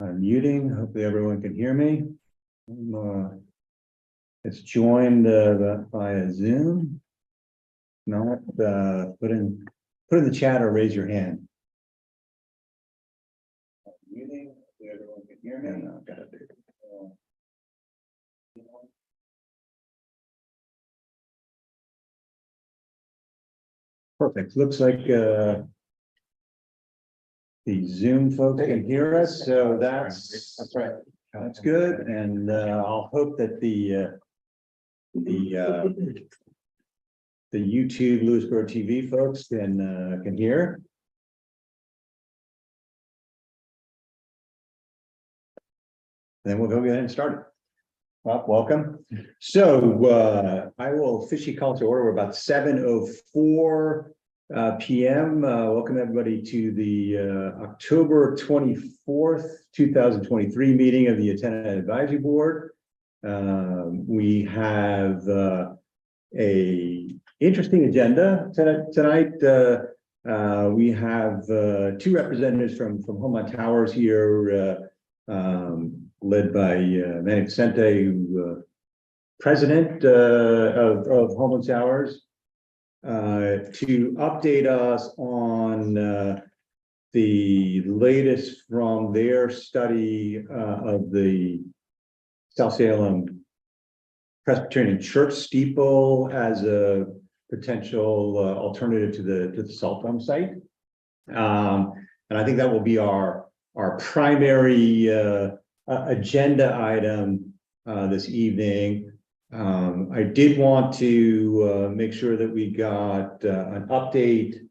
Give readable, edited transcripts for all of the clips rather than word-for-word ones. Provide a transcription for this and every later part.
I'm muting. Hopefully everyone can hear me. It's joined via Zoom. Not put in the chat or raise your hand. I'm muting. Hopefully everyone can hear me. No, got it. Perfect. Looks like the Zoom folks can hear us, so that's right. That's good, and I'll hope that the YouTube Lewisboro TV folks can hear. Then we'll go ahead and start it. Well, welcome. So I will officially call to order. We're about 7:04 p.m. Welcome everybody to the October 24th, 2023 meeting of the Attendant Advisory Board. We have a interesting agenda tonight. We have two representatives from Homeland Towers here, led by Manny Vicente, who president of Homeland Towers, to update us on the latest from their study of the South Salem Presbyterian Church steeple as a potential alternative to the salt dome site. And I think that will be our primary agenda item this evening. I did want to make sure that we got an update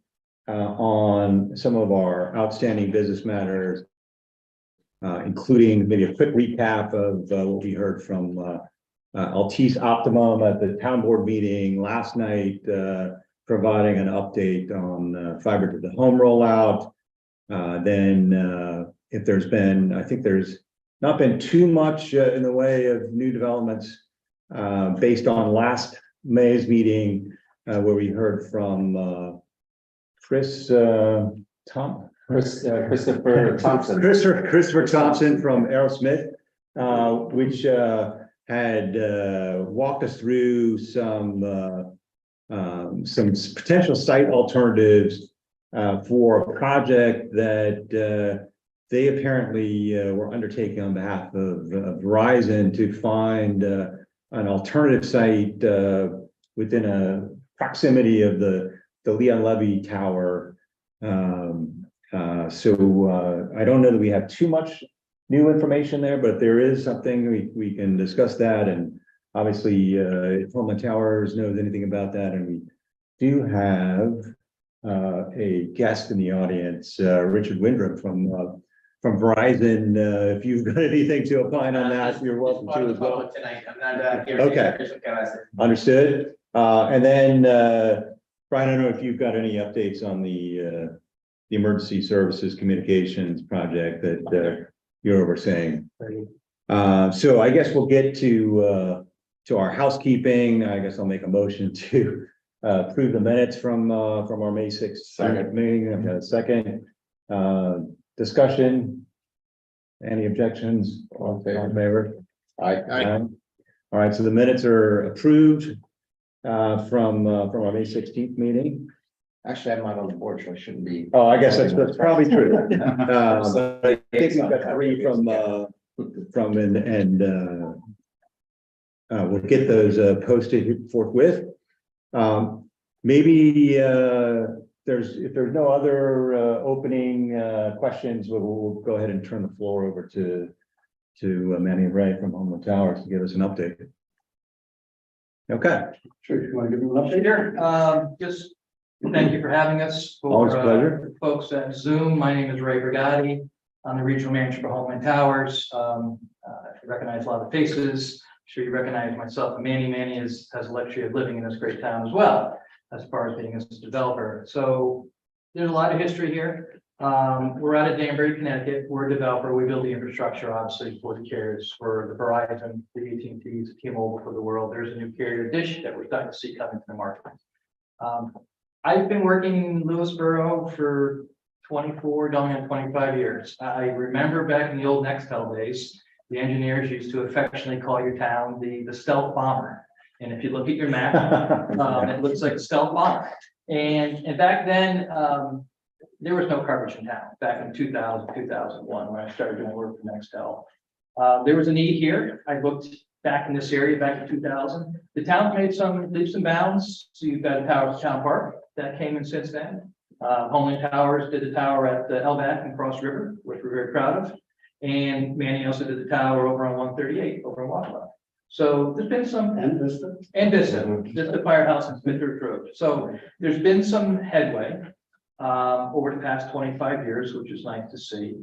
on some of our outstanding business matters, including maybe a quick recap of what we heard from Altice Optimum at the town board meeting last night, providing an update on fiber to the home rollout. Then if there's been, I think there's not been too much in the way of new developments based on last May's meeting, where we heard from Christopher Thompson. Christopher Thompson from Aerosmith, which had walked us through some potential site alternatives for a project that they apparently were undertaking on behalf of Verizon to find an alternative site within a proximity of the Leon Levy Tower. So I don't know that we have too much new information there, but there is something we can discuss that. And obviously, if Homeland Towers knows anything about that, and we do have a guest in the audience, Richard Windrum from Verizon. If you've got anything to opine on that, you're welcome to as well. Tonight. I'm not here. Okay. Understood. And then Brian, I don't know if you've got any updates on the emergency services communications project that you're overseeing. So I guess we'll get to our housekeeping. I guess I'll make a motion to approve the minutes from our May 6th meeting. I've got a second. Discussion. Any objections? All in favor? Aye. All right, so the minutes are approved from our May 16th meeting. Actually, I'm not on the board, so I shouldn't be. Oh, I guess that's probably true. But I think we've got three from and we'll get those posted forthwith. Maybe if there's no other opening questions, we'll go ahead and turn the floor over to Manny and Ray from Homeland Towers to give us an update. Okay. Sure. You want to give me an update here? Just thank you for having us. Always a pleasure. Folks at Zoom. My name is Ray Brigatti. I'm the regional manager for Homeland Towers. You recognize a lot of faces. I'm sure you recognize myself and Manny. Manny has the luxury of living in this great town as well, as far as being a developer. So there's a lot of history here. We're out of Danbury, Connecticut. We're a developer. We build the infrastructure, obviously, for the carriers, for the Verizon, the AT&Ts, the T-Mobile for the world. There's a new carrier, Dish, that we're starting to see coming to the market. I've been working in Lewisboro for 24, going on 25 years. I remember back in the old Nextel days, the engineers used to affectionately call your town the stealth bomber. And if you look at your map, it looks like a stealth bomber. And back then, there was no coverage in town back in 2000, 2001, when I started doing work for Nextel. There was a need here. I looked back in this area back in 2000. The town made some leaps and bounds. So you've got a tower at Town Park that came in since then. Homeland Towers did the tower at the Elback and Cross River, which we're very proud of. And Manny also did the tower over on 138 over in Waterloo. So there's been some. And Vista Firehouse and Smithers Road. So there's been some headway over the past 25 years, which is nice to see.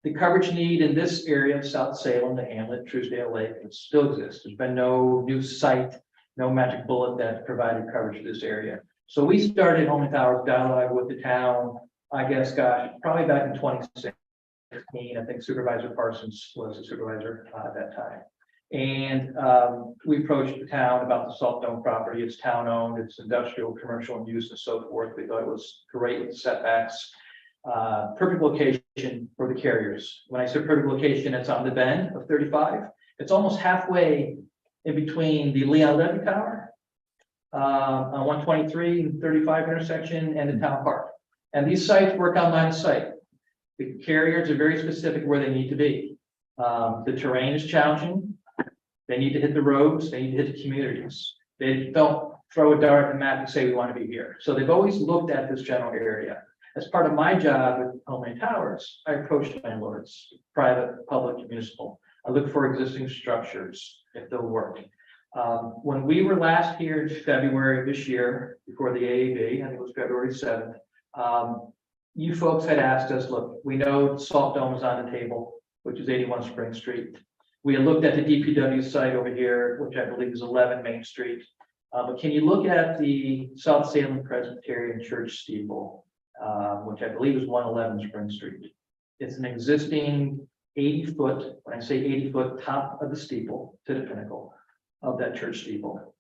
The coverage need in this area of South Salem, the Hamlet, Truesdale Lake, it still exists. There's been no new site, no magic bullet that provided coverage for this area. So we started Homeland Towers dialogue with the town, I guess, gosh, probably back in 2016. I think Supervisor Parsons was the supervisor at that time. And we approached the town about the salt dome property. It's town owned, it's industrial, commercial and use and so forth. We thought it was great with setbacks. Perfect location for the carriers. When I say perfect location, it's on the bend of 35. It's almost halfway in between the Leon Levy Tower on 123 and 35 intersection and the town park. And these sites work on line of sight. The carriers are very specific where they need to be. The terrain is challenging. They need to hit the roads. They need to hit the communities. They don't throw a dart at the map and say we want to be here. So they've always looked at this general area. As part of my job with Homeland Towers, I approach landlords, private, public, municipal. I look for existing structures if they'll work. When we were last here in February of this year, before the AAB, I think it was February 7th, you folks had asked us, look, we know Salt Dome is on the table, which is 81 Spring Street. We had looked at the DPW site over here, which I believe is 11 Main Street. But can you look at the South Salem Presbyterian Church steeple? Which I believe is 111 Spring Street. It's an existing 80-foot, when I say 80-foot, top of the steeple to the pinnacle of that church steeple.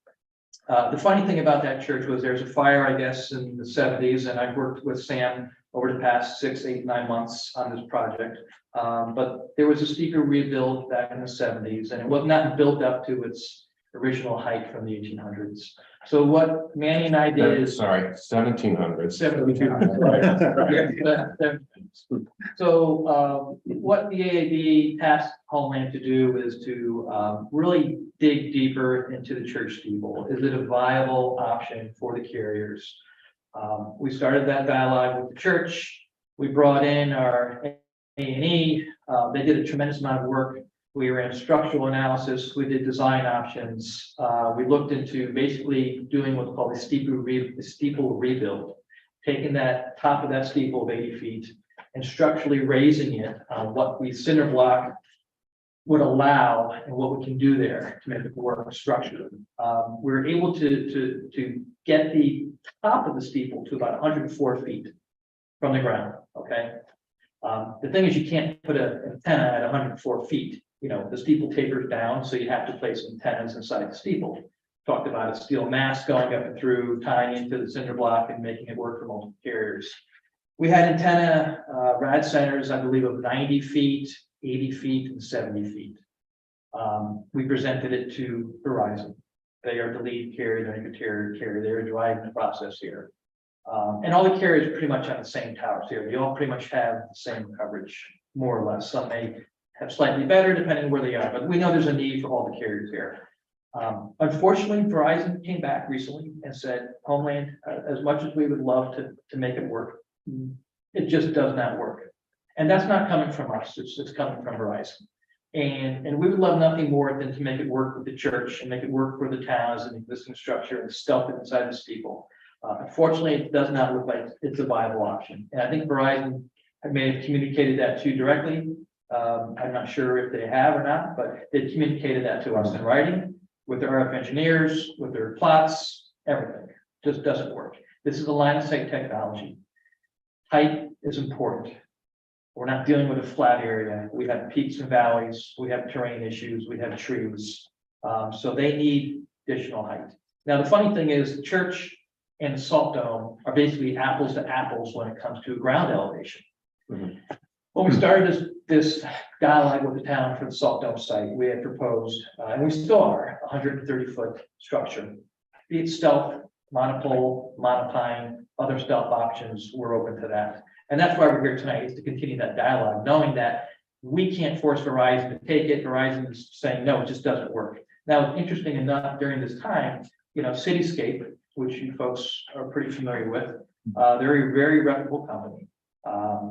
The funny thing about that church was there's a fire, I guess, in the 70s, and I've worked with Sam over the past 6, 8, 9 months on this project. But there was a steeple rebuild back in the 70s, and it was not built up to its original height from the 1800s. So what Manny and I did is 1700s. 1700s. So what the AAB tasked Homeland to do is to really dig deeper into the church steeple. Is it a viable option for the carriers? We started that dialogue with the church. We brought in our A&E. They did a tremendous amount of work. We ran structural analysis. We did design options. We looked into basically doing what's called a steeple rebuild, taking that top of that steeple of 80 feet and structurally raising it on what we cinder block would allow and what we can do there to make it work structurally. We were able to get the top of the steeple to about 104 feet from the ground. Okay. The thing is, you can't put an antenna at 104 feet. You know, the steeple tapers down, so you have to place antennas inside the steeple. Talked about a steel mast going up and through, tying into the cinder block and making it work for multiple carriers. We had antenna rad centers, I believe, of 90 feet, 80 feet, and 70 feet. We presented it to Verizon. They are the lead carrier, they're the carrier. They're driving the process here. And all the carriers are pretty much on the same towers here. They all pretty much have the same coverage, more or less. Some may have slightly better depending on where they are, but we know there's a need for all the carriers here. Unfortunately, Verizon came back recently and said, Homeland, as much as we would love to make it work, it just does not work. And that's not coming from us, it's coming from Verizon. And we would love nothing more than to make it work with the church and make it work for the town as an existing structure and stuff it inside the steeple. Unfortunately, it does not look like it's a viable option. And I think Verizon may have communicated that to you directly. I'm not sure if they have or not, but they communicated that to us in writing with their RF engineers, with their plots, everything. Just doesn't work. This is a line of sight technology. Height is important. We're not dealing with a flat area. We have peaks and valleys. We have terrain issues. We have trees. So they need additional height. Now, the funny thing is the church and the salt dome are basically apples to apples when it comes to ground elevation. Mhm. When we started this dialogue with the town for the salt dome site, we had proposed, and we still are, 130-foot structure. Be it stealth, monopole, monopine, other stealth options, we're open to that. And that's why we're here tonight, is to continue that dialogue, knowing that we can't force Verizon to take it. Verizon is saying, no, it just doesn't work. Now, interesting enough, during this time, Cityscape, which you folks are pretty familiar with, they're a very reputable company.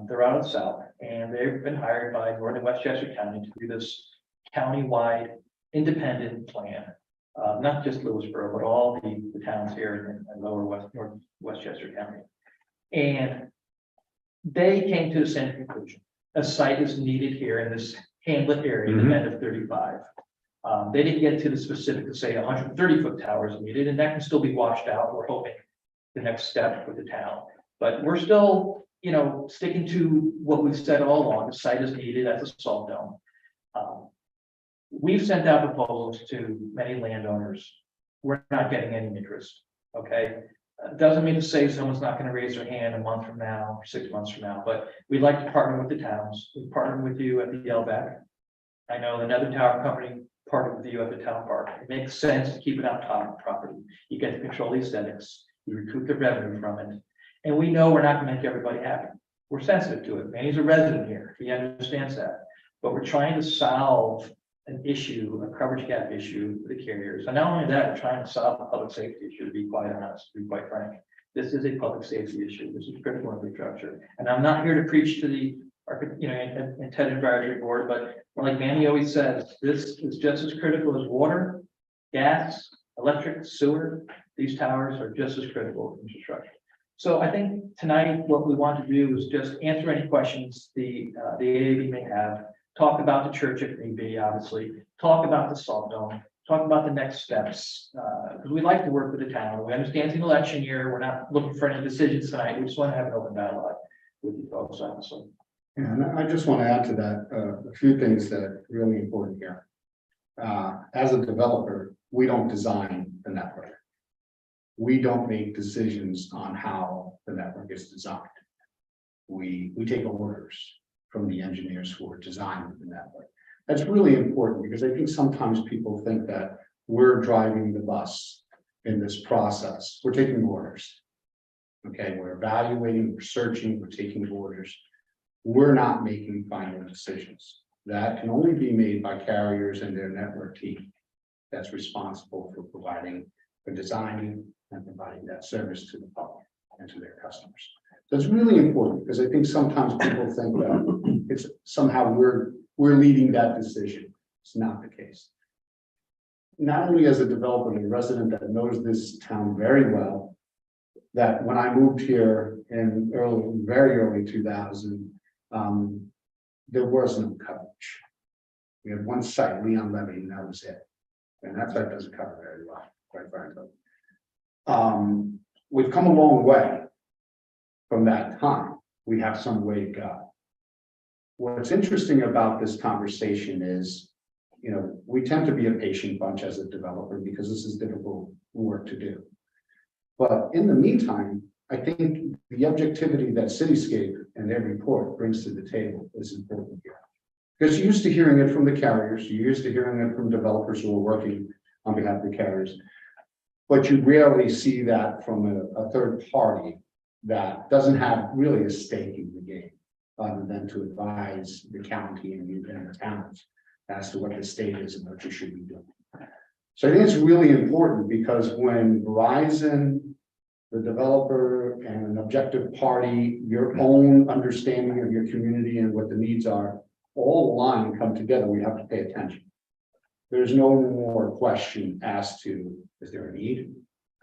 They're out of the South, and they've been hired by Northern Westchester County to do this countywide independent plan. Not just Lewisboro, but all the towns here in lower North Westchester County. And they came to the same conclusion. A site is needed here in this hamlet area, the bend of 35. They didn't get to the specific to say 130-foot towers are needed, and that can still be washed out. We're hoping the next step with the town. But we're still, sticking to what we've said all along. The site is needed as a salt dome. We've sent out proposals to many landowners. We're not getting any interest. Okay. Doesn't mean to say someone's not going to raise their hand a month from now, or 6 months from now, but we'd like to partner with the towns. We partnered with you at the LVAC. I know another tower company partnered with you at the town park. It makes sense to keep it on top of the property. You get to control the aesthetics, you recoup the revenue from it. And we know we're not going to make everybody happy. We're sensitive to it. Manny's a resident here. He understands that. But we're trying to solve an issue, a coverage gap issue for the carriers. And not only that, we're trying to solve a public safety issue, to be quite honest, to be quite frank. This is a public safety issue. This is critical infrastructure. And I'm not here to preach to the Ted Advisory Board, but like Manny always says, this is just as critical as water, gas, electric, sewer. These towers are just as critical infrastructure. So I think tonight what we want to do is just answer any questions the AAB may have, talk about the church if need be, obviously, talk about the salt dome, talk about the next steps, because we like to work with the town. We understand it's an election year. We're not looking for any decisions tonight. We just want to have an open dialogue with you folks, honestly. Yeah, and I just want to add to that a few things that are really important here. As a developer, we don't design the network. We don't make decisions on how the network is designed. We take orders from the engineers who are designing the network. That's really important because I think sometimes people think that we're driving the bus in this process. We're taking orders. Okay, we're evaluating, we're searching, we're taking orders. We're not making final decisions. That can only be made by carriers and their network team that's responsible for providing, for designing and providing that service to the public and to their customers. So it's really important because I think sometimes people think that it's somehow we're leading that decision. It's not the case. Not only as a developer and a resident that knows this town very well, that when I moved here in very early 2000, there was no coverage. We had one site, Leon Levy, and that was it. And that site doesn't cover very well, quite frankly. We've come a long way from that time. We have some way to go. What's interesting about this conversation is, we tend to be a patient bunch as a developer because this is difficult work to do. But in the meantime, I think the objectivity that Cityscape and their report brings to the table is important here. Because you're used to hearing it from the carriers, you're used to hearing it from developers who are working on behalf of the carriers, but you rarely see that from a third party that doesn't have really a stake in the game, other than to advise the county and the towns as to what the state is and what you should be doing. So I think it's really important because when Verizon, the developer, and an objective party, your own understanding of your community and what the needs are, all align and come together, we have to pay attention. There's no more question as to, is there a need?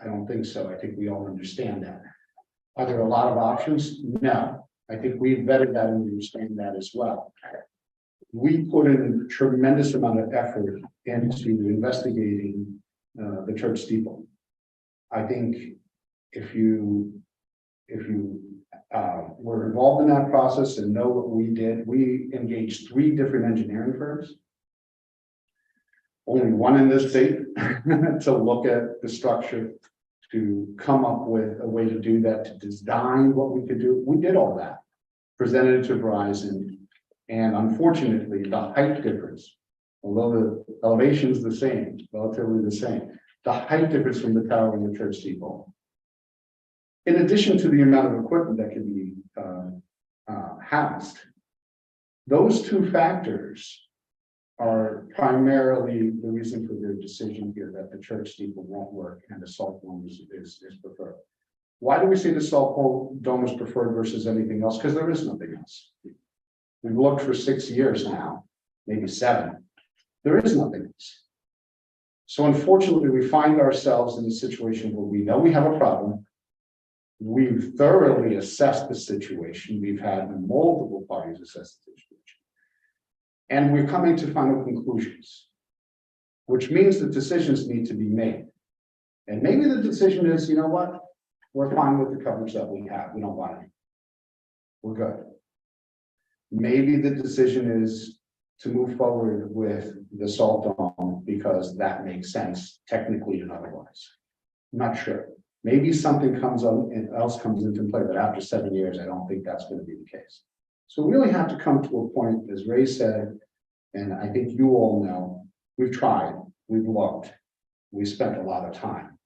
I don't think so. I think we all understand that. Are there a lot of options? No. I think we've vetted that and we understand that as well. We put in a tremendous amount of effort into investigating the church steeple. I think if you were involved in that process and know what we did, we engaged 3 different engineering firms. Only one in this state to look at the structure. to come up with a way to do that, to design what we could do. We did all that, presented it to Verizon, and unfortunately, the height difference, although the elevation is the same, relatively the same, the height difference from the tower and the church steeple, in addition to the amount of equipment that can be housed, those two factors are primarily the reason for their decision here that the church steeple won't work and the salt dome is preferred. Why do we say the salt dome is preferred versus anything else? Because there is nothing else. We've looked for 6 years now, maybe 7. There is nothing else. So unfortunately, we find ourselves in a situation where we know we have a problem. We've thoroughly assessed the situation. We've had multiple parties assess the situation. And we're coming to final conclusions, which means that decisions need to be made. And maybe the decision is, you know what? We're fine with the coverage that we have. We don't want any. We're good. Maybe the decision is to move forward with the salt dome because that makes sense technically and otherwise. I'm not sure. Maybe something else comes into play, but after 7 years, I don't think that's going to be the case. So we really have to come to a point, as Ray said, and I think you all know, we've tried, we've looked, we spent a lot of time.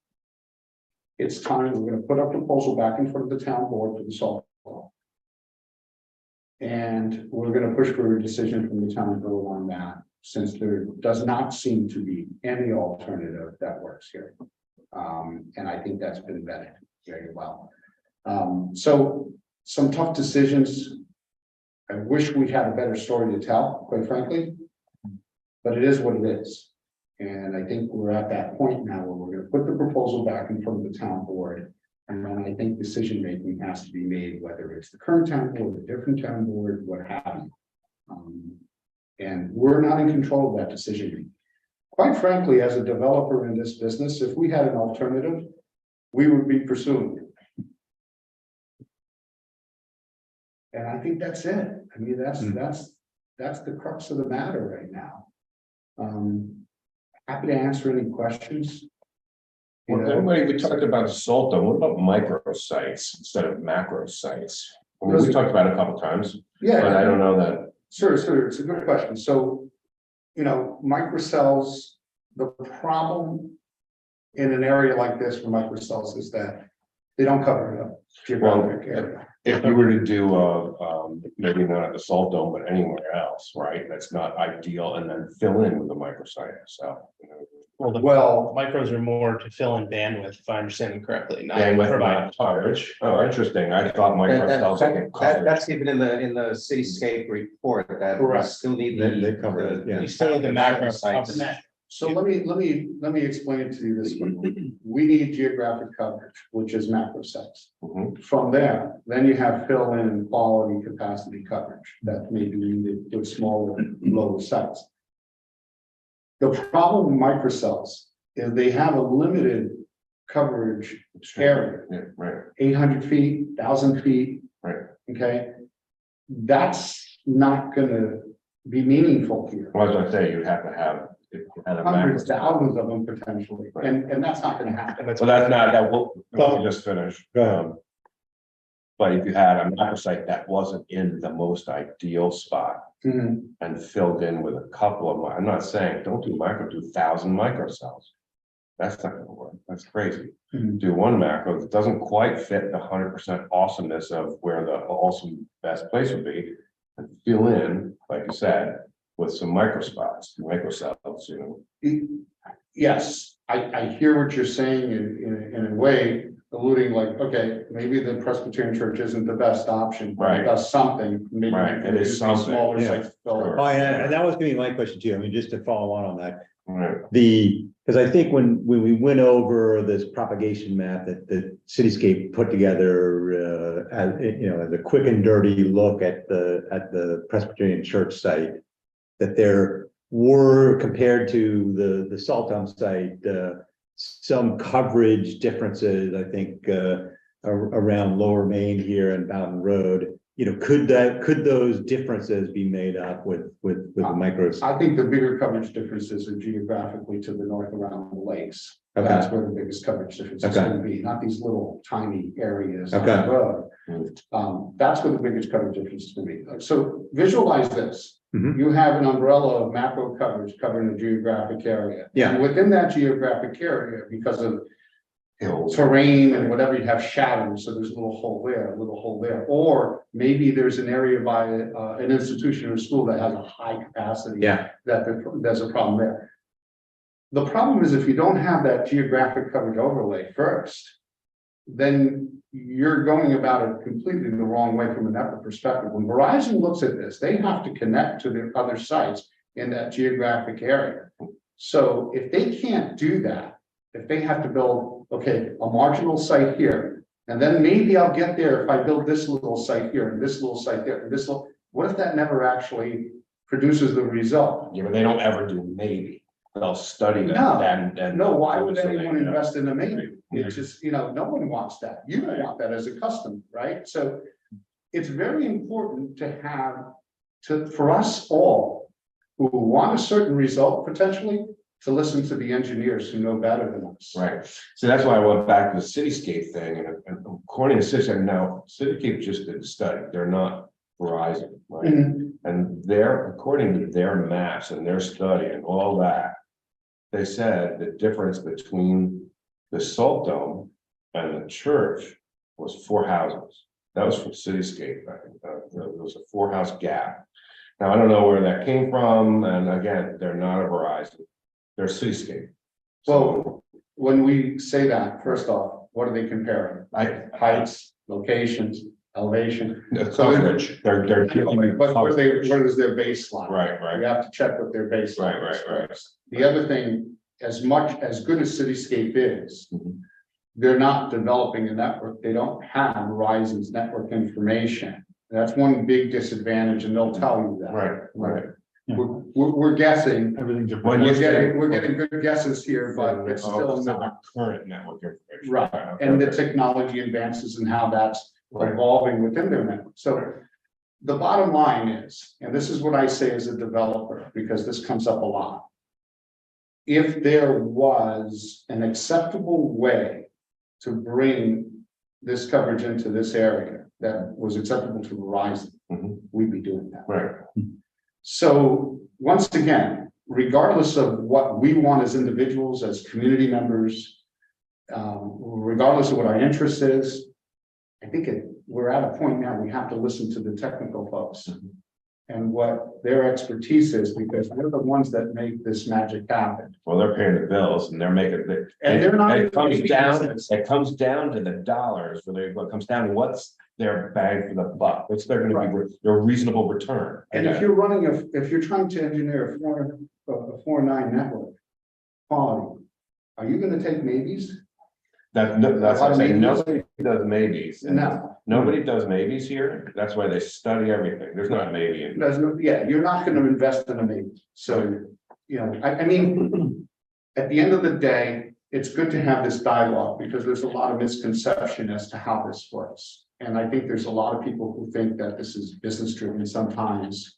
It's time. We're going to put a proposal back in front of the town board for the salt dome. And we're going to push for a decision from the town board on that, since there does not seem to be any alternative that works here. And I think that's been vetted very well. So some tough decisions. I wish we had a better story to tell, quite frankly, but it is what it is. And I think we're at that point now where we're going to put the proposal back in front of the town board. And then I think decision making has to be made, whether it's the current town board, a different town board, what have you. And we're not in control of that decision making. Quite frankly, as a developer in this business, if we had an alternative, we would be pursuing it. And I think that's it. I mean, that's the crux of the matter right now. Happy to answer any questions. Well, anyway, we talked about salt dome. What about microsites instead of macro sites? Well, we talked about it a couple times, Yeah, but I don't know that. Sure, it's a good question. So, you know, microcells, the problem in an area like this for microcells is that they don't cover enough geographic area. If you were to do maybe not at the salt dome, but anywhere else, right? That's not ideal, and then fill in with the microsite. So, you know, Well, micros are more to fill in bandwidth, if I understand them correctly, not bandwidth, provide not coverage. Oh, interesting. I thought microcells had coverage. That's even in the cityscape report that we Correct. still need They cover it, yeah. You still need the macro sites. coverage. So let me explain it to you this way. We need geographic coverage, which is macro sites. Mhm. From there, then you have fill in and quality capacity coverage that may be needed with smaller, lower sites. The problem with microcells is they have a limited coverage area, Yeah, right. 800 feet, 1,000 feet. Right. Okay. That's not gonna be meaningful here. Well, as I say, you have to have. If you had a Hundreds, macro- thousands of them potentially, and that's not gonna happen. So that's not, that we'll just finish. Go ahead. But if you had a microsite that wasn't in the most ideal spot Mhm. and filled in with a couple of, I'm not saying, don't do 1,000 microcells. That's not gonna work. That's crazy. Mhm. Do one macro that doesn't quite fit the 100% awesomeness of where the awesome best place would be. And fill in, like you said, with some microcells, you know. Yes, I hear what you're saying in a way, alluding like, okay, maybe the Presbyterian church isn't the best option, but Right. it does something. Maybe we Right, can it is use these something, smaller yeah. sites to fill it. Sure. Oh, and that was gonna be my question too. I mean, just to follow on that. Right. Because I think when we went over this propagation map that the Cityscape put together, as you know, as a quick and dirty look at the Presbyterian church site, that there were, compared to the Salt Dome site, some coverage differences, I think, around Lower Main here and Bowden Road. could those differences be made up with the micros? I think the bigger coverage differences are geographically to the north around the lakes. Okay. That's where the biggest coverage difference is Okay. going to be, not these little tiny areas on Okay. the road. That's where the biggest coverage difference is going to be. So visualize this. Mhm. You have an umbrella of macro coverage covering a geographic area. Yeah. And within that geographic area, because of Hills. terrain and whatever, you have shadows, so there's a little hole there, a little hole there, or maybe there's an area by an institution or school that has a high capacity. Yeah, That there's a problem there. The problem is if you don't have that geographic coverage overlay first, then you're going about it completely the wrong way from a network perspective. When Verizon looks at this, they have to connect to the other sites in that geographic area. So if they can't do that, if they have to build, okay, a marginal site here, and then maybe I'll get there if I build this little site here and this little site there and this little, what if that never actually produces the result? Yeah, but they don't ever do maybe. They'll study that No, and. No, why would so they anyone know. invest in a maybe? It's just, no one wants that. You don't want that as a customer, right? So it's very important to have for us all who want a certain result potentially to listen to the engineers who know better than us. Right, so that's why I went back to the cityscape thing, and according to Cityscape, now, cityscape just did a study, they're not Verizon, right? Mhm. And they're, according to their maps and their study and all that, they said the difference between the Salt Dome and the church was 4 houses. That was from Cityscape, I think, there was a 4-house gap. Now, I don't know where that came from, and again, they're not a Verizon, they're Cityscape. Well, when we say that, first off, what are they comparing? Heights, locations, elevation. The coverage, they're giving you But what coverage. is their baseline? Right, right. You have to check what their baseline is. Right. The other thing, as good as Cityscape is, Mhm. they're not developing a network. They don't have Verizon's network information. That's one big disadvantage, and they'll tell you that. Right. We're guessing. Everything's. When you say- We're getting good guesses here, but it's still It's not. not current network information. Right, Okay, and the okay. technology advances and how that's Right. evolving within their network. So the bottom line is, and this is what I say as a developer, because this comes up a lot. If there was an acceptable way to bring this coverage into this area that was acceptable to Verizon, Mhm. we'd be doing that. Right, So once again, regardless of what we want as individuals, as community members, regardless of what our interest is, I think we're at a point now, we have to listen to the technical folks and what their expertise is, because they're the ones that make this magic happen. well, they're paying the bills and they're making the. And they're not- It comes down to the dollars, what comes down to what's their bang for the buck, what's they're gonna be, their reasonable return. And if you're if you're trying to engineer a 4.9 network quality, are you gonna take maybes? That's what I'm saying, maybes? nobody does maybes. and No. Nobody does maybes here, that's why they study everything, there's not a maybe in. You're not gonna invest in a maybe. So, I mean, at the end of the day, it's good to have this dialogue because there's a lot of misconception as to how this works. And I think there's a lot of people who think that this is business driven sometimes,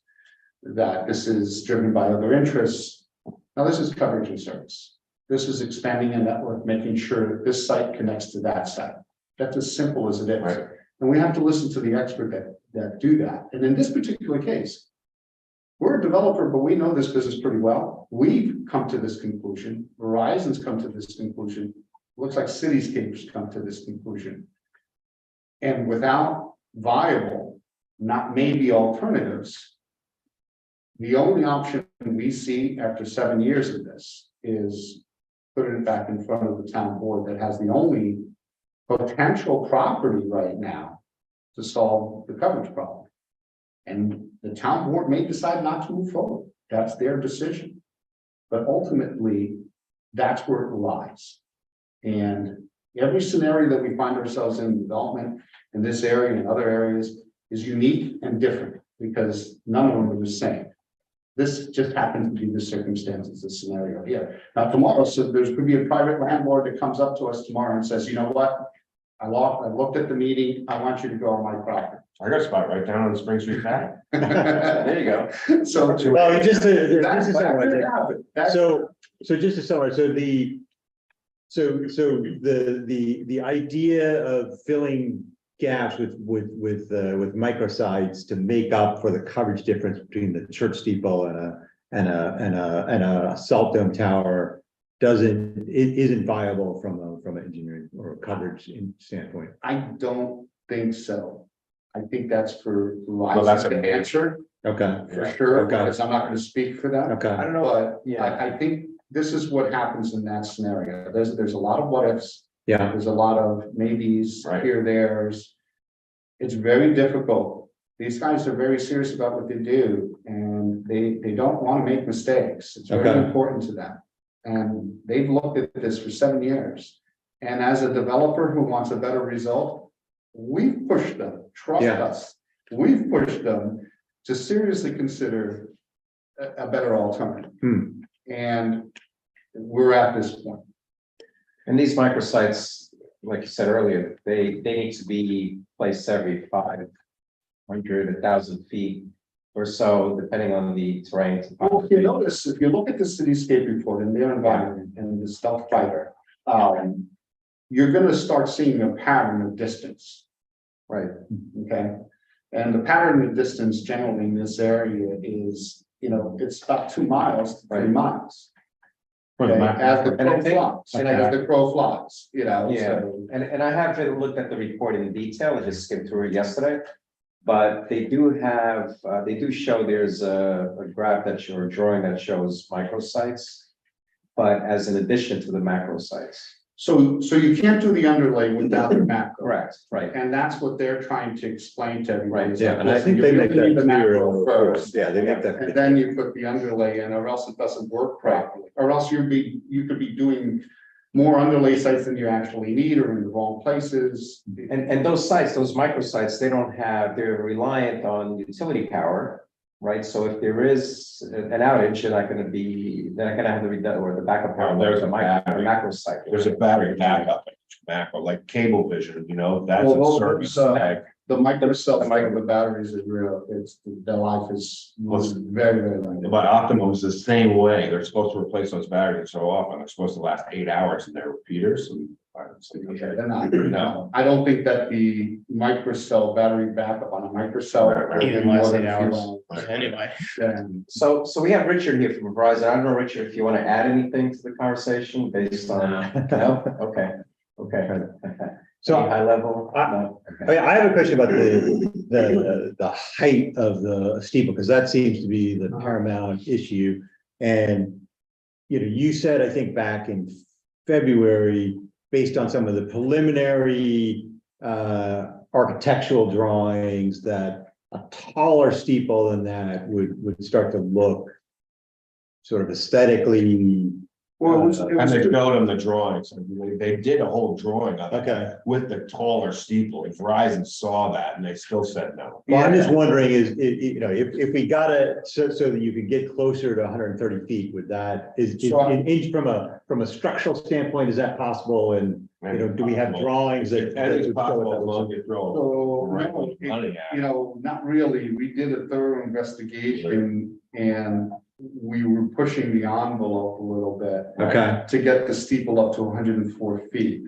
that this is driven by other interests. Now, this is coverage and service. This is expanding a network, making sure that this site connects to that site. That's as simple as it is. Right. And we have to listen to the expert that do that. And in this particular case, we're a developer, but we know this business pretty well. We've come to this conclusion. Verizon's come to this conclusion. Looks like Cityscape's come to this conclusion. And without viable, not maybe alternatives, the only option we see after 7 years of this is putting it back in front of the town board that has the only potential property right now to solve the coverage problem. And the town board may decide not to move forward. That's their decision. But ultimately, that's where it lies. And every scenario that we find ourselves in development in this area and other areas is unique and different because none of them are the same. This just happens to be the circumstances, the scenario here. Now, tomorrow, so there could be a private landlord that comes up to us tomorrow and says, you know what? I looked at the meeting. I want you to go on my property. I got a spot right down on Spring Street Path. There you go. So. Well, just to That- summarize, that- so just to summarize, so the idea of filling gaps with microsites to make up for the coverage difference between the church steeple and a salt dome tower isn't viable from an engineering or a coverage standpoint. I don't think so. I think that's for Well, that's Verizon a to answer, Okay, for sure, Okay. because I'm not gonna speak for them. okay, I don't know, But yeah, I think this is what happens in that scenario. There's a lot of what ifs, yeah, there's a lot of maybes Right. here, there's. It's very difficult. These guys are very serious about what they do and they don't want to make mistakes. It's very Okay. important to them. And they've looked at this for 7 years. And as a developer who wants a better result, we've pushed them, trust Yeah. us. We've pushed them to seriously consider a better alternative. Hmm. And we're at this point. and these microsites, like you said earlier, they need to be placed every 500, 1,000 feet or so, depending on the terrain. Well, if you notice, if you look at the cityscape report and their environment and the stealth fighter, you're gonna start seeing a pattern of distance. Right, Okay, and the pattern of distance generally in this area is, it's about 2 miles, to 3 Right. miles. For the Okay, map. as the And I crow think- flies, and I- as the crow flies, Yeah. so. and I haven't looked at the report in detail, I just skimmed through it yesterday. But they do have, they do show there's a graph that shows, a drawing that shows microsites. But as an addition to the macro sites. So you can't do the underlay without the macro. Correct, right. And that's what they're trying to explain to everybody. Right, is Yeah, like, and I listen, think you they really make that need the clear. macro first. Yeah, they make that. And then you put the underlay in, or else it doesn't work properly, or else you could be doing more underlay sites than you actually need, or in the wrong places. And those sites, those microsites, they're reliant on utility power, right? So if there is an outage, they're not gonna have the backup power. There's a the macro site. There's a battery backup in each macro, like cable vision, that's Well, a service. those, tag. The micro of the batteries is real, the life is very, very long. But Optimum's the same way. They're supposed to replace those batteries so often. They're supposed to last 8 hours in their repeaters and. Okay, then I, No. I don't think that the microcell battery backup on a microcell. Right, Even more less than 8 a few hours. hours. Anyway, Then So we have Richard here from Verizon. I don't know, Richard, if you want to add anything to the conversation based on, no? Okay. So Any high level? No? Okay. I have a question about the height of the steeple, because that seems to be the paramount issue. And, you said, I think back in February, based on some of the preliminary architectural drawings, that a taller steeple than that would start to look sort of aesthetically. Well, it was And they showed them the drawings. They did a whole drawing of it Okay. with the taller steeple. If Verizon saw that and they still said no. Well, I'm just wondering if we got it so that you could get closer to 130 feet, would that from a structural standpoint, is that possible? And, do we have drawings that? And it's that would show possible what as that long was? as you throw. So, Right, no, money at it. not really. We did a thorough investigation and we were pushing the envelope a little bit Okay, to get the steeple up to 104 feet.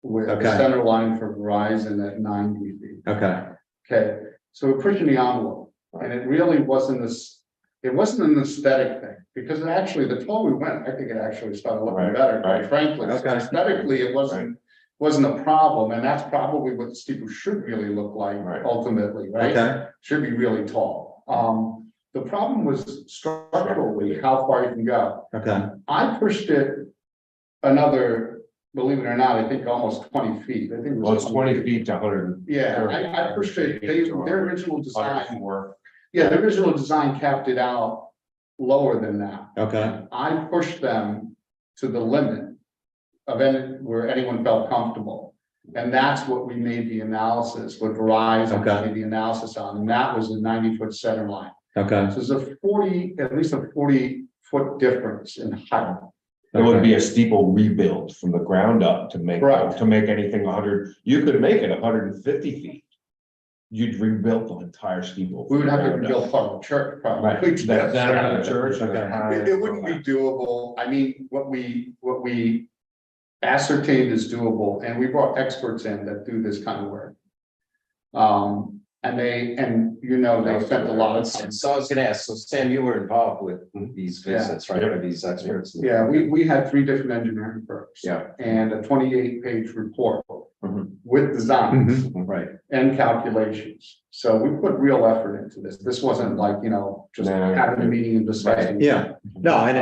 With the Okay. center line for Verizon at 90 feet. okay, Okay, so we're pushing the envelope, and it really wasn't it wasn't an aesthetic thing, because it actually, the taller we went, I think it actually started looking Right, better, quite right. frankly. So Okay. aesthetically, it wasn't a problem, and that's probably what the steeple should really look like Right. ultimately, right? okay, Should be really tall. The problem was structurally, how far you can go. okay, I pushed it another, believe it or not, I think almost 20 feet. I think it was. Well, it's 20 feet to 100. Yeah, I pushed it, their original design, 104. yeah, the original design capped it out lower than that. okay, I pushed them to the limit of where anyone felt comfortable. And that's what we made the analysis with Verizon, Okay. made the analysis on, and that was a 90-foot center line. okay. So there's at least a 40-foot difference in height. It would be a steeple rebuild from the ground up to make Correct. anything 100. You could make it 150 feet. you'd rebuild the entire steeple. We would have to rebuild part of the church, probably. Right, that of the church. It wouldn't be doable. I mean, what we ascertained is doable, and we brought experts in that do this kind of work. And they spent a lot of time. So I was gonna ask, so Sam, you were involved with these visits, right, or these experts? Yeah, we had 3 different engineering firms. Yeah. And a 28-page report Mhm. with designs Right, and calculations. So we put real effort into this. This wasn't like, just No. having a meeting and discussing. Yeah, no, I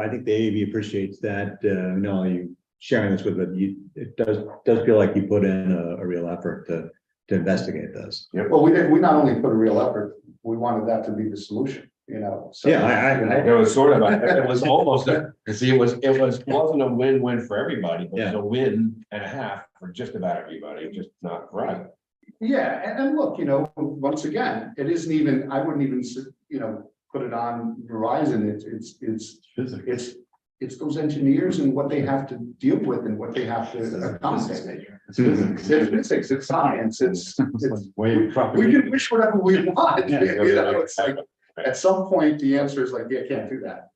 think the AV appreciates that, not only sharing this with it, it does feel like you put in a real effort to investigate this. Well, we not only put a real effort, we wanted that to be the solution, so. Yeah, It was sort of, it was almost, wasn't a win-win for everybody, but it was a win and a half for just about everybody, just not for us. Yeah, and look, once again, it isn't even, I wouldn't even, put it on Verizon. It's those engineers and what they have to deal with and what they have to accommodate. It's physics, it's science, we can wish whatever we want. It's like, at some point, the answer is like, yeah, can't do that.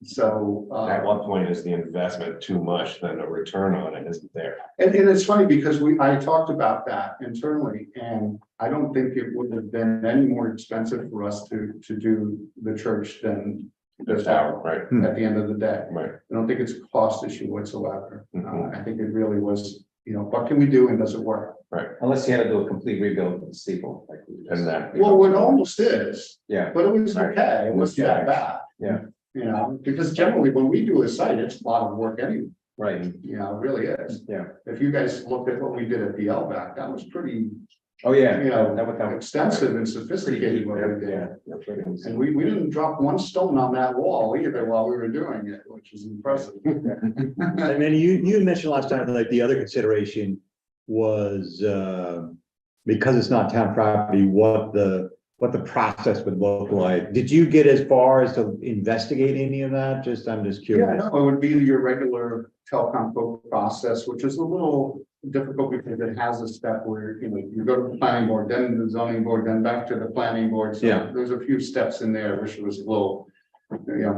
So. At what point is the investment too much, then the return on it isn't there? And it's funny because I talked about that internally, and I don't think it would have been any more expensive for us to do the church than the tower, Right, at the end of the day. right. I don't think it's a cost issue whatsoever. Mhm. I think it really was, what can we do and does it work? unless you had to do a complete rebuild of the steeple, like. And that. Well, it almost is, Yeah, but it was Right. okay. It wasn't that bad. Yeah. Because generally when we do a site, it's a lot of work anyway, right, it really is. yeah. If you guys looked at what we did at the LVAC, that was pretty, Oh, yeah. That would come extensive and sophisticated what we did. Yeah. And we didn't drop one stone on that wall either while we were doing it, which is impressive. I mean, you mentioned last time, like the other consideration was, because it's not town property, what the process would look like. Did you get as far as to investigate any of that? I'm just Yeah, curious. no, it would be your regular telecom code process, which is a little difficult because it has a step where, you go to the planning board, then the zoning board, then back to the planning board. So Yeah. there's a few steps in there, which was a little,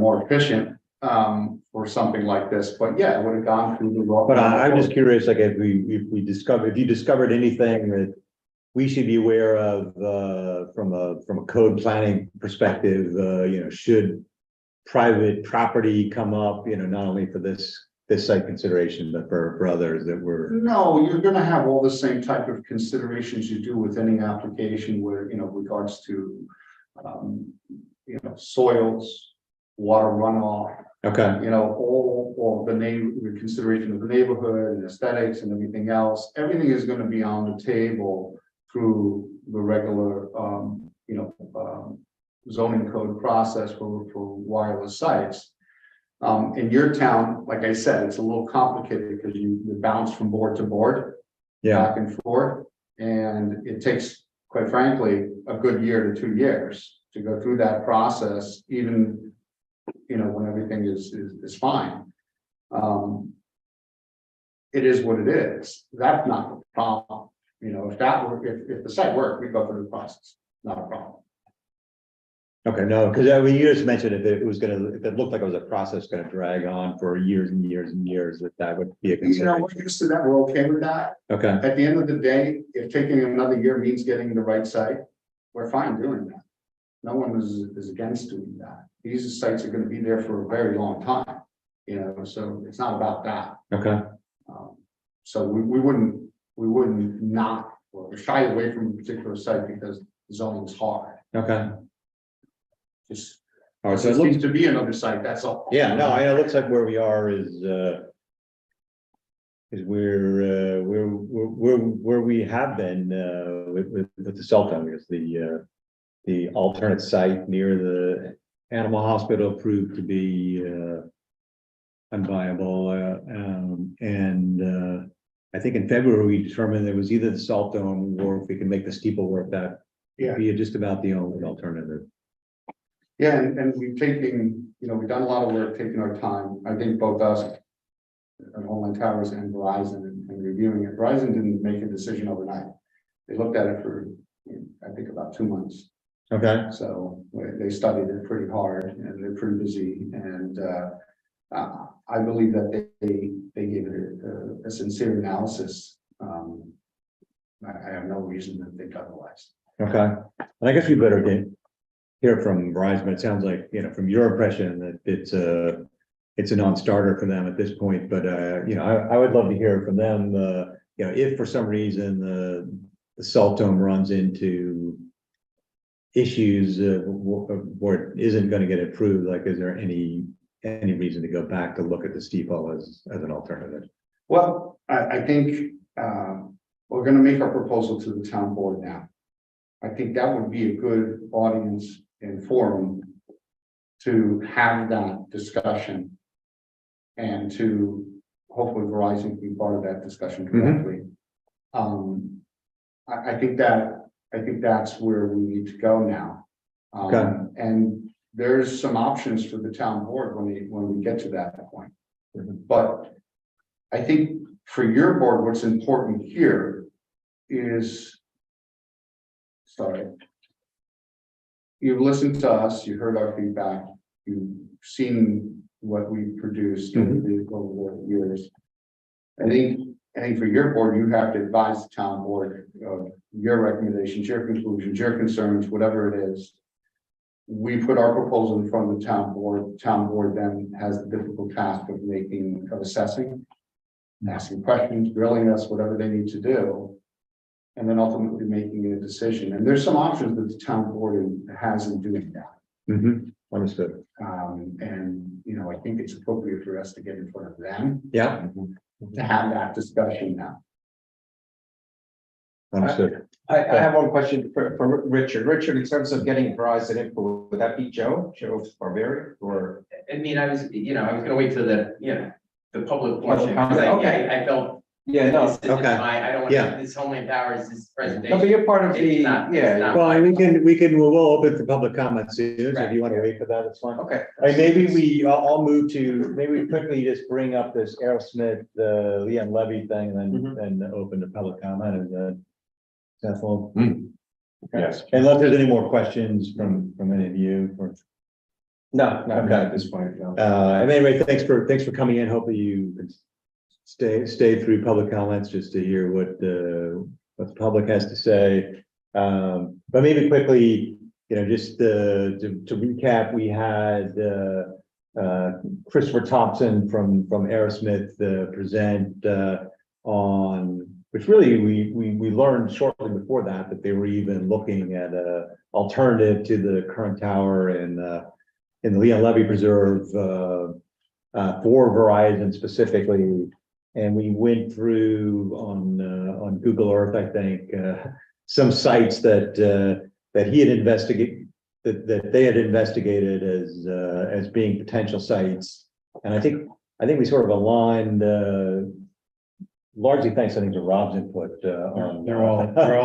more efficient, for something like this. But yeah, it would have gone through the. But I'm just curious, like if you discovered anything that we should be aware of, from a code planning perspective, should private property come up, not only for this site consideration, but for others that were. No, you're gonna have all the same type of considerations you do with any application where, regards to, soils, water runoff, Okay, all the consideration of the neighborhood and aesthetics and everything else. Everything is gonna be on the table through the regular, zoning code process for wireless sites. In your town, like I said, it's a little complicated because you bounce from board to board, yeah, back and forth. And it takes, quite frankly, a good year to 2 years to go through that process, even, when everything is fine. It is what it is. That's not the problem. If the site worked, we go through the process, not a problem. okay, no, because you just mentioned if it looked like it was a process gonna drag on for years and years and years, that would be a We're consideration. used to that, we're okay with that. Okay, At the end of the day, if taking another year means getting the right site, we're fine doing that. No one is against doing that. These sites are gonna be there for a very long time, so it's not about that. okay, So we wouldn't not, or shy away from a particular site because zoning is hard. okay. Just All right, so there it looks, seems to be another site, that's all. yeah, no, it looks like where we are is we're where we have been, with the cell phone, because the alternate site near the animal hospital proved to be, unviable, and I think in February, we determined there was either the cell phone or if we can make the steeple work, that would be just about the only alternative. Yeah, and we've taken, we've done a lot of work, taking our time. I think both us, and Homeland Towers and Verizon, and reviewing it. Verizon didn't make a decision overnight. They looked at it for, I think, about 2 months. Okay, So they studied it pretty hard and they're pretty busy and I believe that they gave it a sincere analysis. I have no reason to think otherwise. okay. And I guess we better hear from Verizon, but it sounds like, from your impression that it's a non-starter for them at this point, but I would love to hear from them, if for some reason the cell tone runs into issues where it isn't going to get approved, like, is there any reason to go back to look at the steeple as an alternative? Well, I think we're gonna make our proposal to the town board now. I think that would be a good audience and forum to have that discussion. And to hopefully Verizon can be part of that discussion correctly. I think that's where we need to go now. Okay. And there's some options for the town board when we get to that point. But I think for your board, what's important here is, sorry. You've listened to us, you heard our feedback, you've seen what we produced over the years. I think for your board, you have to advise the town board of your recommendations, your conclusions, your concerns, whatever it is. We put our proposal in front of the town board. Town board then has the difficult task of assessing, asking questions, drilling us, whatever they need to do, and then ultimately making a decision. And there's some options that the town board has in doing that. Understood. And I think it's appropriate for us to get in front of them Yeah, to have that discussion now. understood. I have one question for Richard. Richard, in terms of getting Verizon input, would that be Joe Barberi, or? I mean, I was gonna wait till the public portion, because Okay. I felt. Yeah, no. this is Okay. I don't Yeah. want, this Homeland Powers, this No, but presentation. you're part of the, It's not- it's yeah, not- Well, we'll open for public comment soon, so if you want to wait for that, it's fine. okay. I'll move to, maybe we quickly just bring up this Aerosmith, the Leon Levy thing, and then open to public comment, and then. Well, Yes. unless there's any more questions from any of you, or, No, not Okay. at this point, no. and anyway, thanks for coming in, hopefully you stay through public comments just to hear what the public has to say. But maybe quickly, just to recap, we had Christopher Thompson from Aerosmith present on, which really we learned shortly before that they were even looking at a alternative to the current tower in the Leon Levy Preserve for Verizon specifically. And we went through on Google Earth, I think, some sites that he had investigated, that they had investigated as being potential sites. And I think we sort of aligned, largely thanks, I think, to Rob's input on. They're all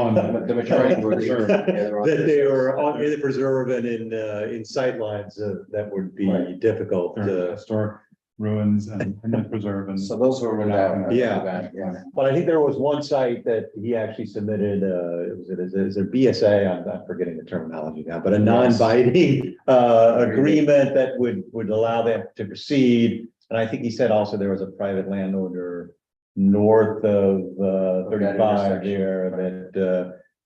in The majority were reserved. Yeah, they're all That they were reserved. in the preserve and in sightlines that would be Right. difficult. historic ruins and the preserve and. So those were without. Yeah. Yeah. But I think there was one site that he actually submitted, is there BSA? I'm forgetting the terminology now, but a non-binding agreement that would allow them to proceed. And I think he said also there was a private landowner north of 35 there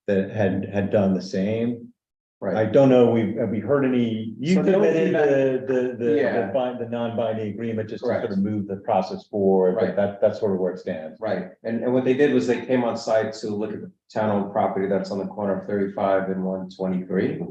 that had done the same. Right. I don't know, have we heard any, you So the only submitted feedback- the non-binding agreement just to Correct. sort of move the process forward, Right. but that's sort of where it stands. Right, and what they did was they came on site to look at the town-owned property that's on the corner of 35 and 123.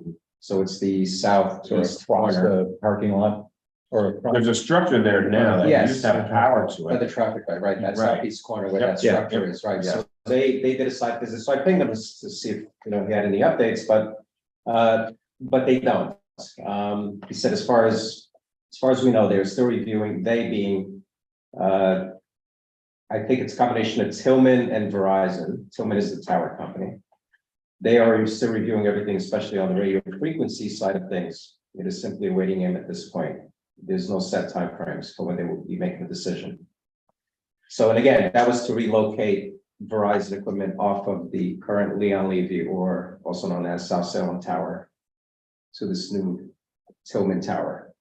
So it's the Sort of southeast across corner. the parking lot or. There's a structure there now. that Yes. used to have power to By the it. traffic light, right, that Right. southeast corner where Yep. that Yeah. structure is, right, so they did a site visit, so I pinged them to see if, he had any updates, but they don't. He said, as far as we know, they're still reviewing, they being, I think it's a combination of Tillman and Verizon. Tillman is the tower company. They are still reviewing everything, especially on the radio frequency side of things. It is simply waiting in at this point. There's no set timeframes for when they will be making a decision. So, and again, that was to relocate Verizon equipment off of the current Leon Levy, or also known as South Salem Tower, to this new Tillman Tower.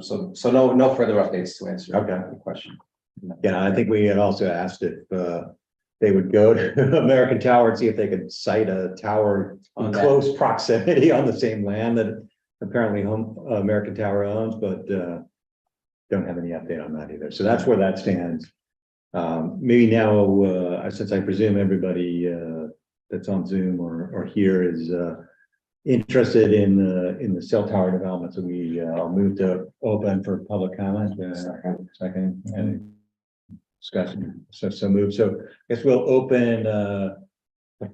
So no further updates to answer the question. Yeah, I think we had also asked if they would go to American Tower and see if they could site a tower in On that. close proximity on the same land that apparently American Tower owns, but don't have any update on that either. So that's where that stands. Maybe now, since I presume everybody that's on Zoom or here is interested in the cell tower development, so I'll move to open for public comment. Second, and discussion. So move. So I guess we'll open the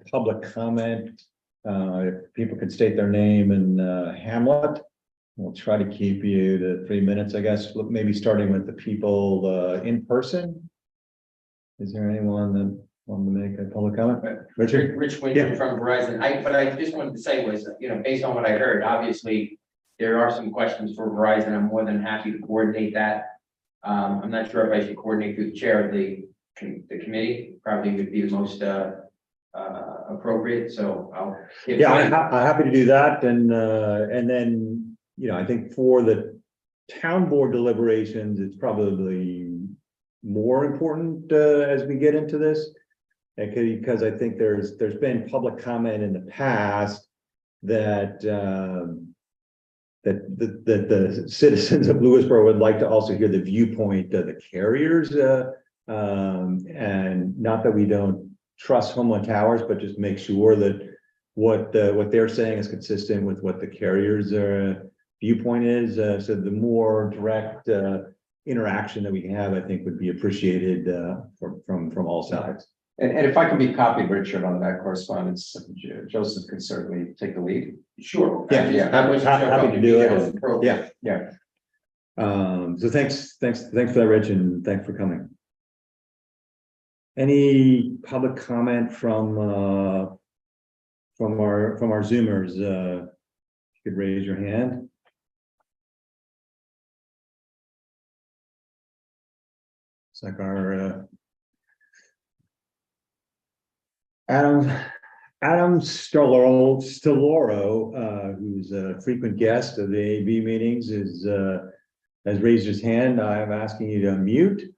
public comment. If people could state their name and hamlet. We'll try to keep you to 3 minutes, I guess, maybe starting with the people in person. Is there anyone that wanted to make a public comment? Richard? Rich Winter from Verizon. What I just wanted to say was, based on what I heard, obviously, there are some questions for Verizon. I'm more than happy to coordinate that. I'm not sure if I should coordinate through the chair of the committee, probably would be the most appropriate, so I'll. Yeah, I'm happy to do that, and then, I think for the town board deliberations, it's probably more important as we get into this. Because I think there's been public comment in the past that the citizens of Lewisboro would like to also hear the viewpoint of the carriers, and not that we don't trust Homeland Towers, but just make sure that what they're saying is consistent with what the carriers viewpoint is. So the more direct interaction that we can have, I think, would be appreciated from all sides. And if I can be copied, Richard, on that correspondence, Joseph can certainly take the lead. Sure. Yeah, happy to do it. Yeah. So thanks for that, Rich, and thanks for coming. Any public comment from our Zoomers? You could raise your hand. It's like our Adam Stoloro, who's a frequent guest of the AV meetings, has raised his hand. I'm asking you to unmute.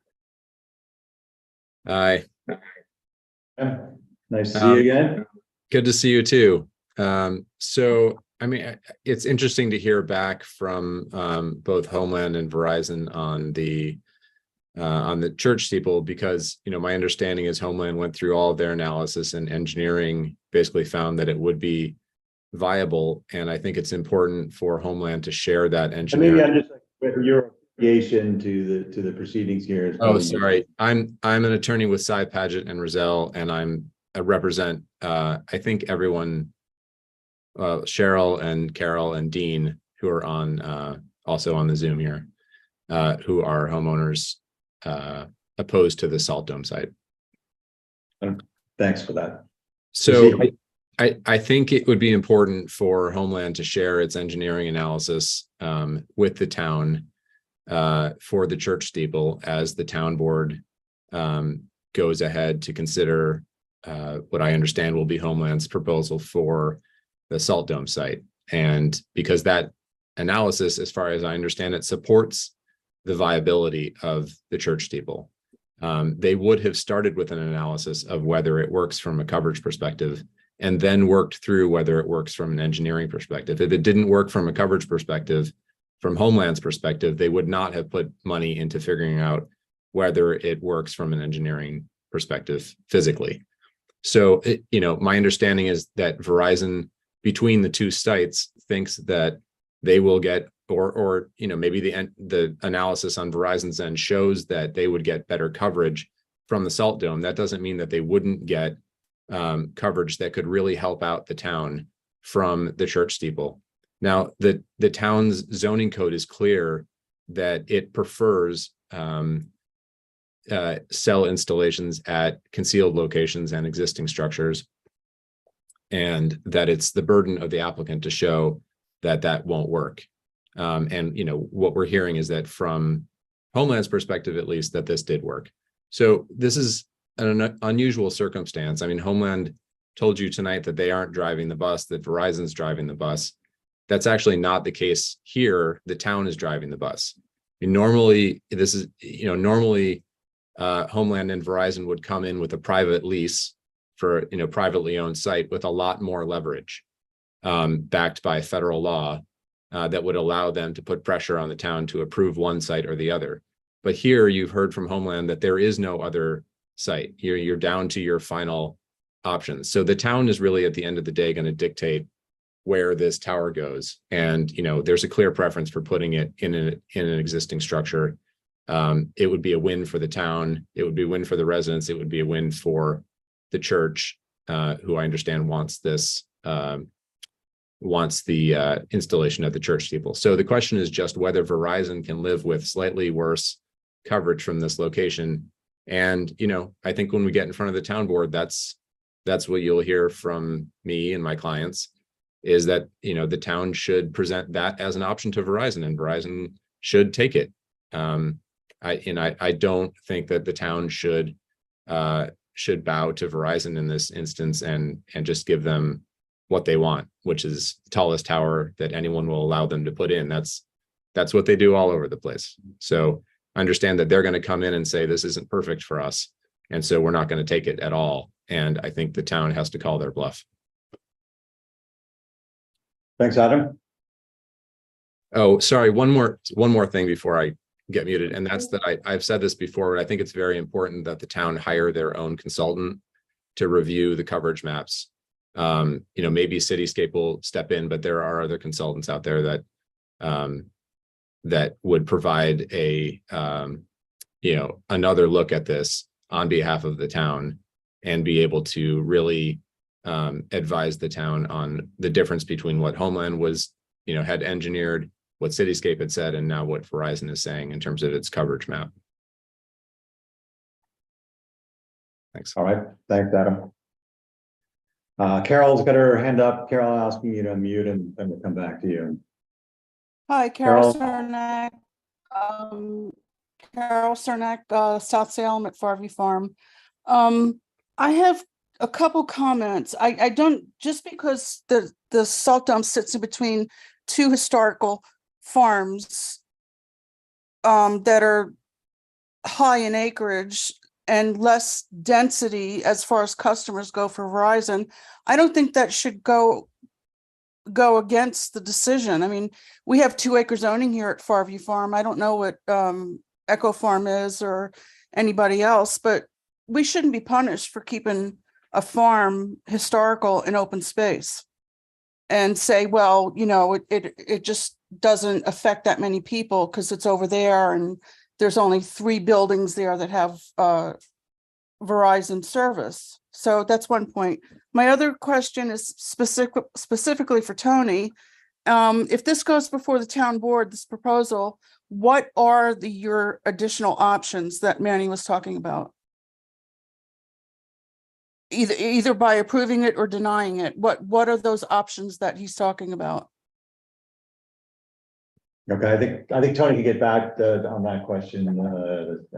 Hi. Nice to see you again. Good to see you too. So, it's interesting to hear back from both Homeland and Verizon on the church steeple, because my understanding is Homeland went through all of their analysis, and engineering basically found that it would be viable. And I think it's important for Homeland to share that engineering. Maybe I'm just like your affiliation to the proceedings here. Oh, sorry. I'm an attorney with Cy Paget and Rozelle, and I represent I think everyone, Cheryl and Carol and Dean, who are on also on the Zoom here, who are homeowners opposed to the Salt Dome site. Thanks for that. So I think it would be important for Homeland to share its engineering analysis with the town for the church steeple, as the town board goes ahead to consider what I understand will be Homeland's proposal for the Salt Dome site. And because that analysis, as far as I understand it, supports the viability of the church steeple. They would have started with an analysis of whether it works from a coverage perspective, and then worked through whether it works from an engineering perspective. If it didn't work from a coverage perspective, from Homeland's perspective, they would not have put money into figuring out whether it works from an engineering perspective physically. So, my understanding is that Verizon, between the two sites, thinks that they will get, or maybe the analysis on Verizon's end shows that they would get better coverage from the Salt Dome. That doesn't mean that they wouldn't get coverage that could really help out the town from the church steeple. Now, the town's zoning code is clear that it prefers cell installations at concealed locations and existing structures, and that it's the burden of the applicant to show that that won't work. And what we're hearing is that from Homeland's perspective, at least, that this did work. So this is an unusual circumstance. I mean, Homeland told you tonight that they aren't driving the bus, that Verizon's driving the bus. That's actually not the case here. The town is driving the bus. And normally, this is, normally Homeland and Verizon would come in with a private lease for, privately owned site with a lot more leverage, backed by federal law, that would allow them to put pressure on the town to approve one site or the other. But here you've heard from Homeland that there is no other site. You're down to your final options. So the town is really at the end of the day going to dictate where this tower goes. And, there's a clear preference for putting it in an existing structure. It would be a win for the town. It would be a win for the residents. It would be a win for the church, who I understand wants this, wants the installation of the church steeple. So the question is just whether Verizon can live with slightly worse coverage from this location. And, I think when we get in front of the town board, that's what you'll hear from me and my clients, is that, the town should present that as an option to Verizon, and Verizon should take it. I don't think that the town should bow to Verizon in this instance and just give them what they want, which is the tallest tower that anyone will allow them to put in. That's what they do all over the place. So I understand that they're going to come in and say, this isn't perfect for us, and so we're not going to take it at all. And I think the town has to call their bluff. Thanks, Adam. Oh, sorry. One more thing before I get muted. And that's that I've said this before, but I think it's very important that the town hire their own consultant to review the coverage maps. Maybe Cityscape will step in, but there are other consultants out there that would provide another look at this on behalf of the town and be able to really advise the town on the difference between what Homeland was, had engineered, what Cityscape had said, and now what Verizon is saying in terms of its coverage map. Thanks. All right. Thanks, Adam. Carol's got her hand up. Carol, asking you to unmute, and then we'll come back to you. Hi, Carol Carol. Cernak. Carol Cernak, South Salem at Farview Farm. I have a couple comments. I don't, just because the salt dump sits in between two historical farms that are high in acreage and less density as far as customers go for Verizon, I don't think that should go against the decision. I mean, we have 2 acre zoning here at Farview Farm. I don't know what Echo Farm is or anybody else, but we shouldn't be punished for keeping a farm historical and open space and say, well, it just doesn't affect that many people because it's over there and there's only 3 buildings there that have Verizon service. So that's one point. My other question is specifically for Tony. If this goes before the town board, this proposal, what are your additional options that Manny was talking about? Either by approving it or denying it. What are those options that he's talking about? Okay, I think Tony can get back on that question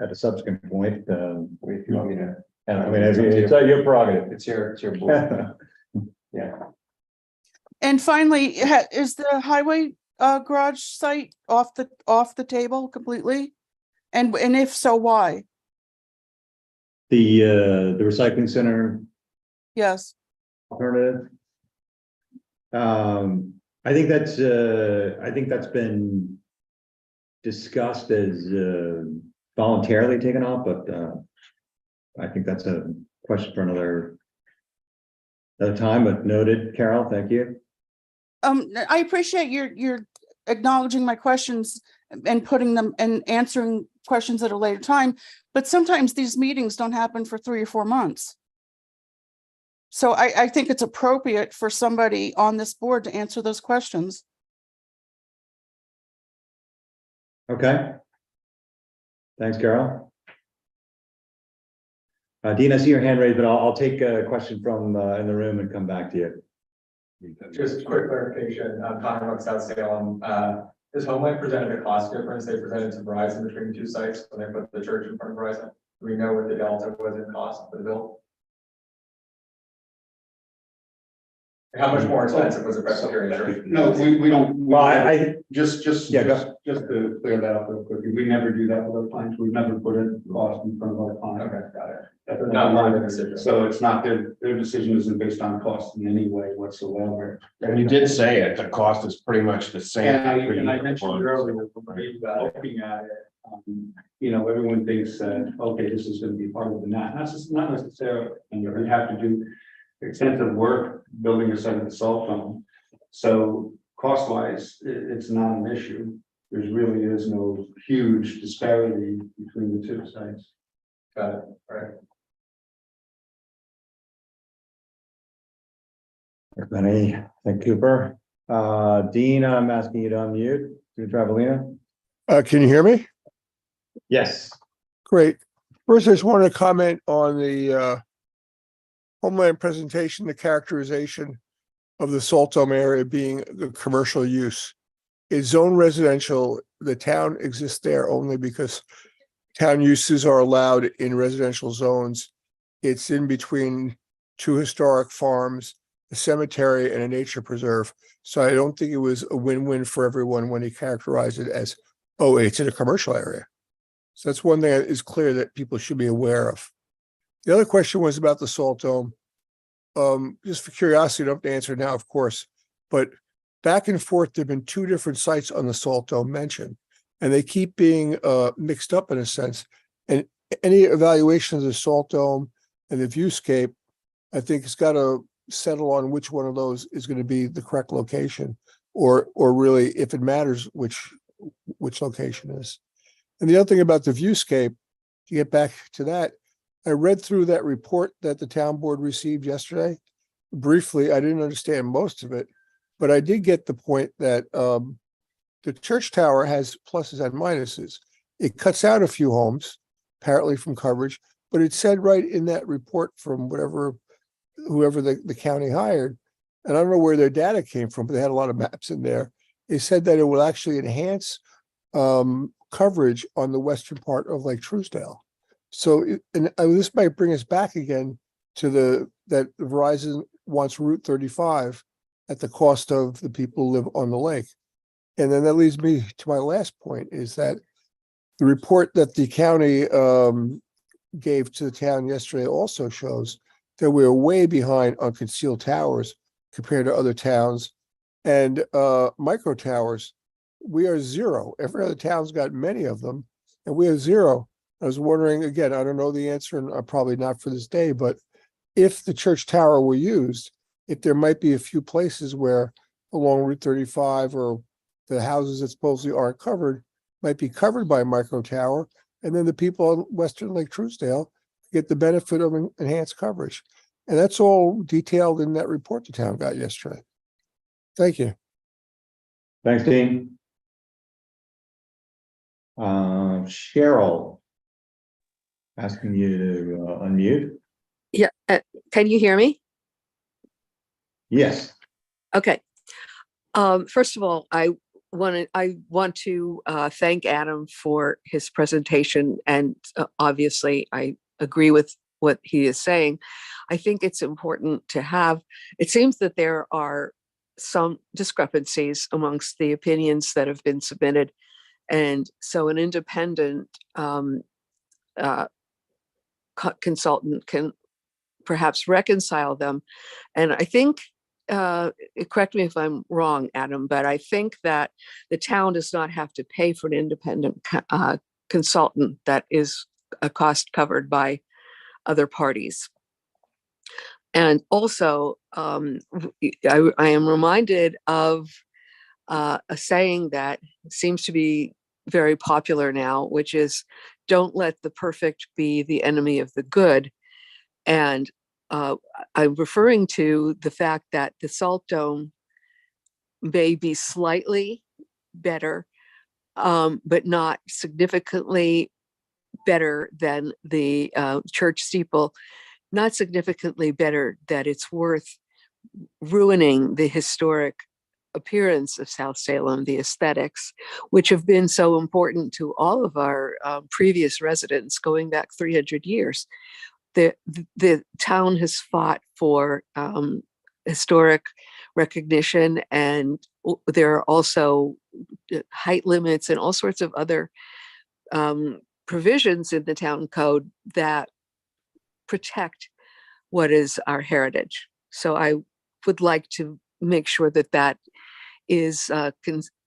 at a subsequent point. If you want me to, And I mean, it's your prerogative. it's your board. Yeah. And finally, is the highway garage site off the table completely? And if so, why? The recycling center Yes. alternative. I think that's been discussed as voluntarily taken off, but I think that's a question for another time, but noted. Carol, thank you. I appreciate your acknowledging my questions and putting them and answering questions at a later time, but sometimes these meetings don't happen for 3 or 4 months. So I think it's appropriate for somebody on this board to answer those questions. Okay. Thanks, Carol. Dean, I see your hand raised, but I'll take a question from in the room and come back to you. Just quick clarification, I'm talking about South Salem. Has Homeland presented a cost difference they presented to Verizon between the 2 sites when they put the church in front of Verizon? Do we know what the delta was in cost for the bill? How much more expensive was a Presbyterian church? No, we don't. Well, I, Just, Yeah, go. just to clear that up real quickly, we never do that with our clients, we've never put a cost in front of our client. Okay, got it. That's Not part of the decision. So it's not their decision isn't based on cost in any way whatsoever. And you did say it, the cost is pretty much the same. And I mentioned earlier, when we were looking at it, you know, everyone thinks that, okay, this is gonna be part of the net, not necessarily, and you're gonna have to do extensive work building a second salt dome. So cost wise, it's not an issue. There really is no huge disparity between the two sites. Got it, right. Benny, thank Cooper. Dean, I'm asking you to unmute, to Travelina. Can you hear me? Yes. Great. First, I just wanted to comment on the Homeland presentation, the characterization of the Salt Dome area being the commercial use. It's zone residential. The town exists there only because town uses are allowed in residential zones. It's in between two historic farms, a cemetery, and a nature preserve. So I don't think it was a win-win for everyone when he characterized it as, oh, it's in a commercial area. So that's one thing that is clear that people should be aware of. The other question was about the Salt Dome. Just for curiosity, you don't have to answer now, of course, but back and forth, there've been two different sites on the Salt Dome mentioned, and they keep being mixed up in a sense. And any evaluation of the Salt Dome and the viewscape, I think it's got to settle on which one of those is going to be the correct location, or really, if it matters, which location is. And the other thing about the viewscape, to get back to that, I read through that report that the town board received yesterday. Briefly, I didn't understand most of it, but I did get the point that the church tower has pluses and minuses. It cuts out a few homes, apparently from coverage, but it said right in that report from whoever the county hired, and I don't know where their data came from, but they had a lot of maps in there. They said that it will actually enhance coverage on the western part of Lake Truesdale. So, this might bring us back again to that Verizon wants Route 35 at the cost of the people who live on the lake. And then that leads me to my last point, is that the report that the county gave to the town yesterday also shows that we're way behind on concealed towers compared to other towns, and micro towers. We are zero. Every other town's got many of them, and we have zero. I was wondering, again, I don't know the answer, and probably not for this day, but if the church tower were used, if there might be a few places where along Route 35 or the houses that supposedly aren't covered might be covered by a micro tower, and then the people on Western Lake Truesdale get the benefit of enhanced coverage. And that's all detailed in that report the town got yesterday. Thank you. Thanks, Dean. Cheryl, asking you to unmute. Yeah, can you hear me? Yes. Okay. First of all, I want to thank Adam for his presentation, and obviously I agree with what he is saying. I think it's important to have, it seems that there are some discrepancies amongst the opinions that have been submitted. And so an independent consultant can perhaps reconcile them. And I think, correct me if I'm wrong, Adam, but I think that the town does not have to pay for an independent consultant. That is a cost covered by other parties. And also, I am reminded of a saying that seems to be very popular now, which is, don't let the perfect be the enemy of the good. And I'm referring to the fact that the Salt Dome may be slightly better, but not significantly better than the church steeple, not significantly better that it's worth ruining the historic appearance of South Salem, the aesthetics, which have been so important to all of our previous residents going back 300 years. The town has fought for historic recognition, and there are also height limits and all sorts of other provisions in the town code that protect what is our heritage. So I would like to make sure that that is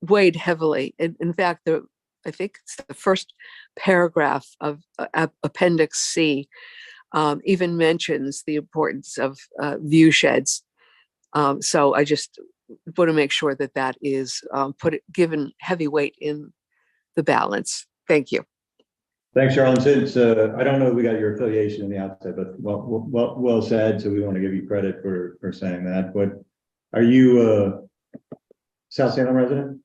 weighed heavily. In fact, I think it's the first paragraph of Appendix C even mentions the importance of view sheds. So I just want to make sure that that is given heavy weight in the balance. Thank you. Thanks, Charlene. Since I don't know if we got your affiliation in the outset, but well said. So we want to give you credit for saying that. But are you a South Salem resident?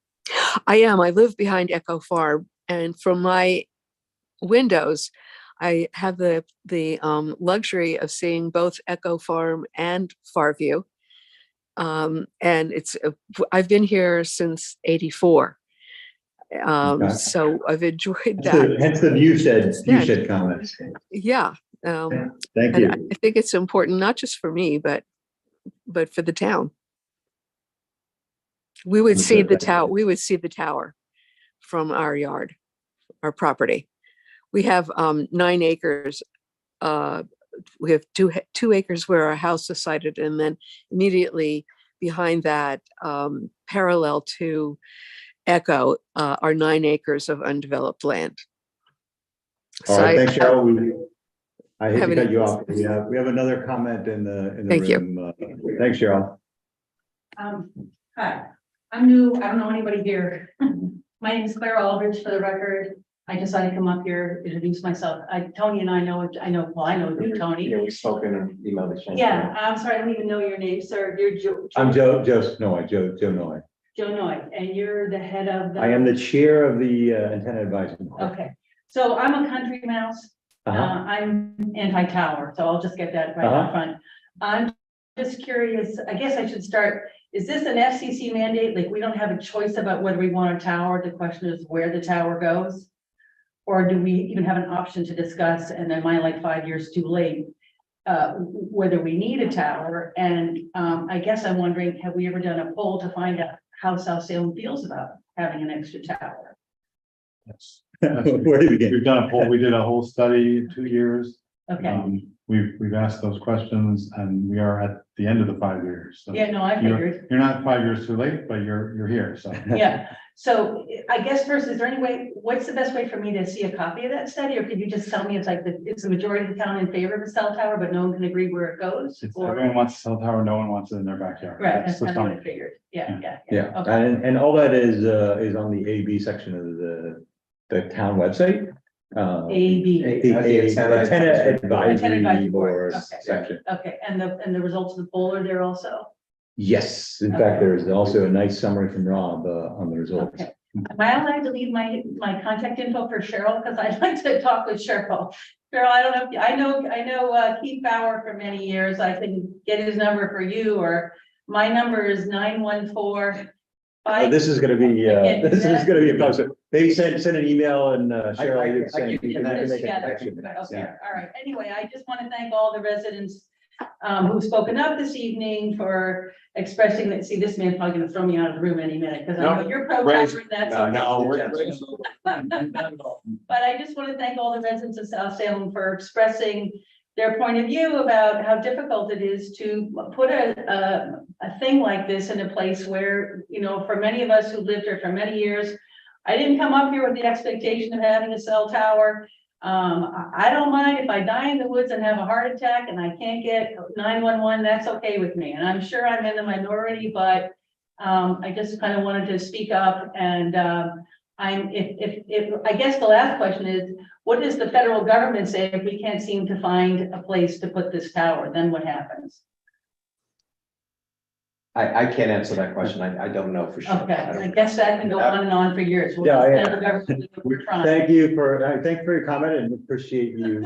I am. I live behind Echo Farm, and from my windows, I have the luxury of seeing both Echo Farm and Farview. And I've been here since '84. Okay. So I've enjoyed that. Hence the view shed comments. Yeah. Thank And you. I think it's important, not just for me, but for the town. We would see the tower. We would see the tower from our yard, our property. We have 9 acres. We have 2 acres where our house is sited, and then immediately behind that, parallel to Echo, are 9 acres of undeveloped land. All right, thanks, Cheryl. I hate to cut you off. We have another comment in the Thank room. Thanks, Cheryl. Hi, I'm new. I don't know anybody here. My name is Claire Aldridge, for the record. I decided to come up here, introduce myself. Tony and I know you, Tony. Yeah, we spoke in an email exchange. Yeah, I'm sorry, I don't even know your name, sir. You're Joe. I'm Joe Noy. Joe Noy, and you're the head of the. I am the chair of the antenna advisory board. Okay, so I'm a country mouse. I'm anti-tower, so I'll just get that right up front. I'm just curious, I guess I should start, is this an FCC mandate? Like, we don't have a choice about whether we want a tower, the question is where the tower goes? Or do we even have an option to discuss, and am I like 5 years too late, whether we need a tower? And I guess I'm wondering, have we ever done a poll to find out how South Salem feels about having an extra tower? Yes. Where do we begin? We've done a poll. We did a whole study, 2 years. Okay. We've asked those questions, and we are at the end of the 5 years. So Yeah, no, I figured. you're not 5 years too late, but you're here, so. Yeah, so I guess first, is there any way, what's the best way for me to see a copy of that study? Or could you just tell me it's like, it's the majority of the town in favor of a cell tower, but no one can agree where it goes? Or, Everyone wants a cell tower, no one wants it in their backyard. right, that's the kind of what I summary. figured. Yeah. Yeah, and all that is on the AB section of the town website. AB. Antenna advisory board Okay. section. Okay, and the results of the poll are there also? Yes, in fact, there's also a nice summary from Rob on the results. Okay. Am I allowed to leave my contact info for Cheryl? Because I'd like to talk with Cheryl. Cheryl, I don't know, I know Keith Bauer for many years. I can get his number for you, or my number is 914. This is gonna be a post. Maybe send an email and Cheryl, you I can can make a together. connection. Okay, all right. Anyway, I just want to thank all the residents who've spoken up this evening for expressing that. See, this man's probably gonna throw me out of the room any minute, because I know you're pro-towering that. But I just want to thank all the residents of South Salem for expressing their point of view about how difficult it is to put a thing like this in a place where, you know, for many of us who lived here for many years, I didn't come up here with the expectation of having a cell tower. I don't mind if I die in the woods and have a heart attack and I can't get 911, that's okay with me. And I'm sure I'm in the minority, but I just kind of wanted to speak up. And I guess the last question is, what does the federal government say if we can't seem to find a place to put this tower? Then what happens? I can't answer that question. I don't know for sure. Okay, I guess that can go on and on for years. What Yeah, does the yeah. federal government do? We're trying. Thank you for your comment and appreciate you.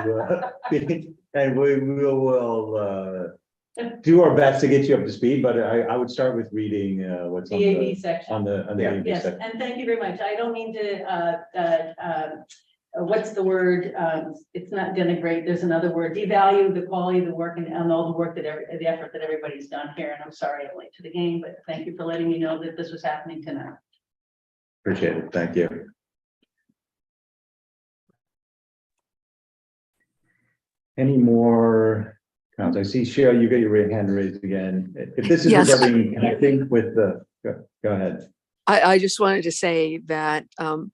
And we will do our best to get you up to speed, but I would start with reading, what's on The AV the, section. on the Yeah. AV Yes, section. and thank you very much. I don't mean to, what's the word? It's not denigrate. There's another word. Devalue the quality of the work and all the work that the effort that everybody's done here. And I'm sorry I'm late to the game, but thank you for letting me know that this was happening tonight. Appreciate it. Thank you. Any more comments? I see Cheryl, you got your hand raised again. If this is Yes. regarding connecting with the, go ahead. I just wanted to say that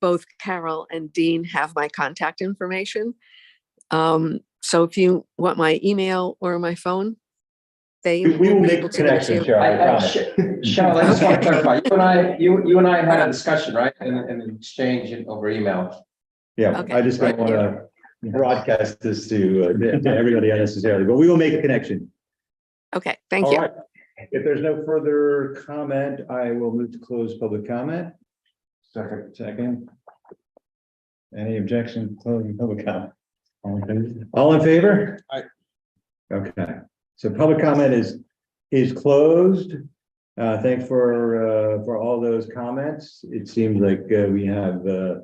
both Carol and Dean have my contact information. So if you want my email or my phone, they We will will be make able a to give it to connection, you. Cheryl. I promise. Cheryl, I just want to clarify, you and I had a discussion, right, and exchange it over email. Yeah, Okay. I just don't want to broadcast this to everybody unnecessarily, but we will make a connection. Okay, thank All you. right. If there's no further comment, I will move to close public comment. Second. Any objection, closing public comment? All in favor? Aye. Okay, so public comment is closed. Thanks for all those comments. It seems like we have a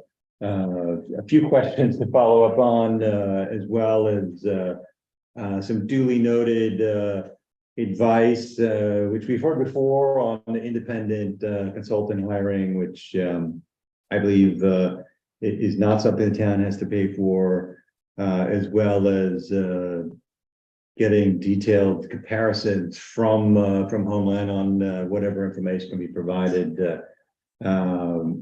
few questions to follow up on, as well as some duly noted advice, which we've heard before on the independent consultant hiring, which I believe it is not something the town has to pay for, as well as getting detailed comparisons from Homeland on whatever information can be provided,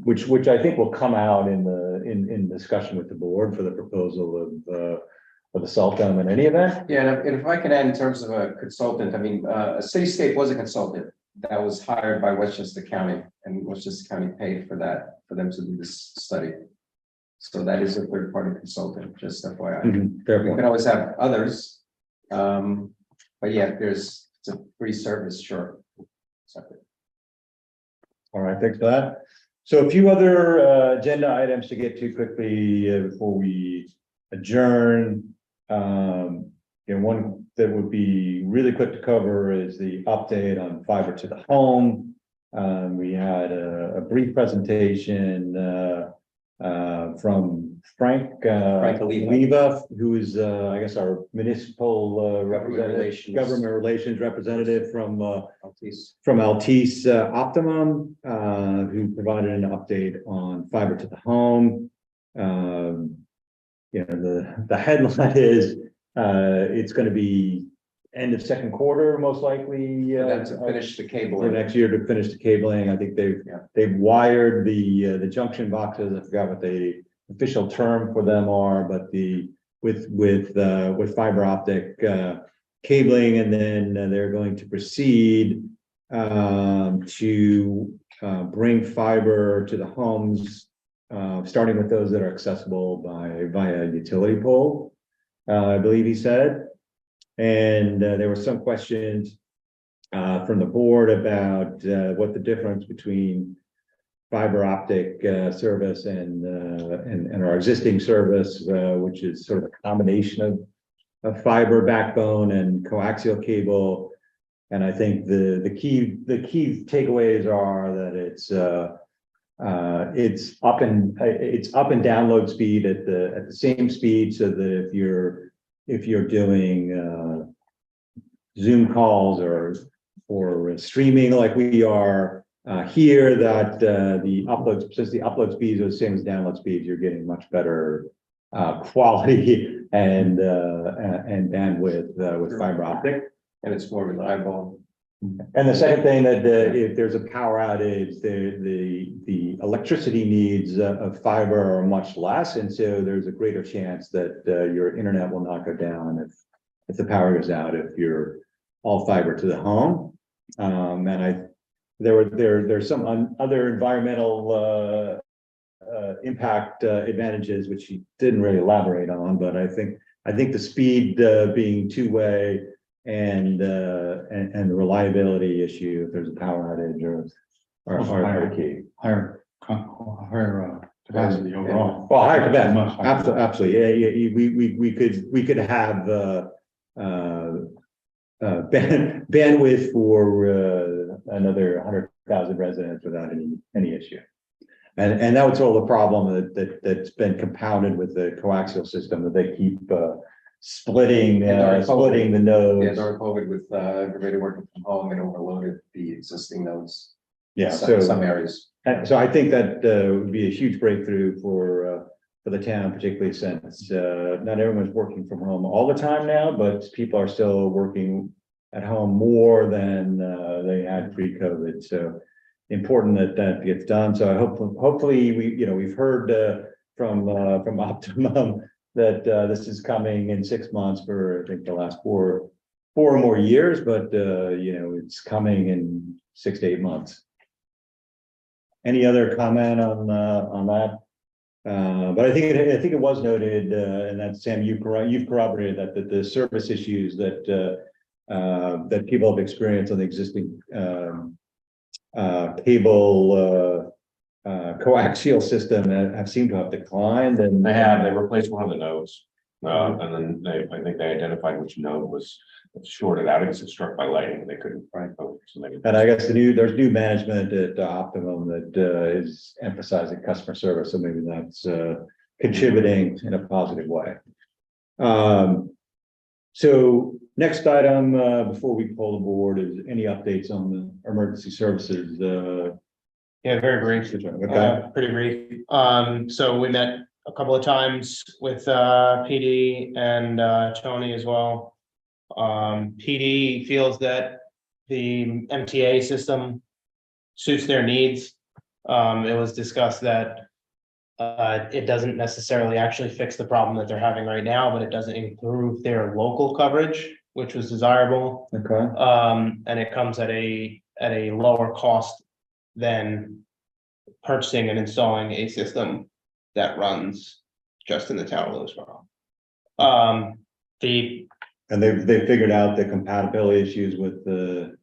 which I think will come out in discussion with the board for the proposal of the salt dome in any event. Yeah, and if I can add in terms of a consultant, I mean, a cityscape was a consultant that was hired by Westchester County, and Westchester County paid for that, for them to do this study. So that is a third-party consultant, just FYI. Fair We point. can always have others. But yeah, it's a free service, sure. Separate. All right, thanks for that. So a few other agenda items to get to quickly before we adjourn. One that would be really quick to cover is the update on fiber to the home. We had a brief presentation from Frank Oliva, who is I guess our municipal representative, government relations representative from Altice Optimum, who provided an update on fiber to the home. The headline is it's going to be end of second quarter, most likely. To finish the cable. For next year to finish the cabling. I think they've wired the junction boxes. I forgot what the official term for them are, but with fiber optic cabling, and then they're going to proceed to bring fiber to the homes, starting with those that are accessible via utility pole, I believe he said. And there were some questions from the board about what the difference between fiber optic service and our existing service, which is sort of a combination of fiber backbone and coaxial cable. And I think the key takeaways are that it's up and download speed at the same speed, so that if you're doing Zoom calls or streaming like we are here, that since the upload speeds are the same as download speeds, you're getting much better quality and bandwidth with fiber optic. And it's more reliable. And the second thing, that if there's a power outage, the electricity needs of fiber are much less, and so there's a greater chance that your internet will not go down if the power goes out, if you're all fiber to the home. And there's some other environmental impact advantages which he didn't really elaborate on, but I think the speed being two-way and the reliability issue if there's a power outage are key. Higher capacity overall. Well, higher capacity, Much higher. absolutely. Yeah, we could have bandwidth for another 100,000 residents without any issue. And that was all the problem that's been compounded with the coaxial system, that they keep splitting And during splitting the Yeah, nodes. during COVID with everybody working from home, it overloaded the existing nodes. Yeah, Some areas. so I think that would be a huge breakthrough for the town, particularly since not everyone's working from home all the time now, but people are still working at home more than they had pre-COVID. So important that that gets done. So I hope, hopefully we've heard from Optimum that this is coming in 6 months for, I think, the last four more years, but it's coming in 6 to 8 months. Any other comment on that? But I think it was noted, and that Sam, you've corroborated that the service issues that people have experienced on the existing cable coaxial system have seemed to have declined, and They replaced one of the nodes. And then I think they identified which node was shorted out, because it's struck by lightning, they couldn't find. And I guess there's new management at Optimum that is emphasizing customer service, so maybe that's contributing in a positive way. So next item before we pull the board is any updates on the emergency services. Yeah, very brief. Okay. Pretty brief. So we met a couple of times with PD and Tony as well. PD feels that the MTA system suits their needs. It was discussed that it doesn't necessarily actually fix the problem that they're having right now, but it doesn't improve their local coverage, which was desirable. Okay. And it comes at a lower cost than purchasing and installing a system that runs just in the town of Lewisboro. And they figured out the compatibility issues with the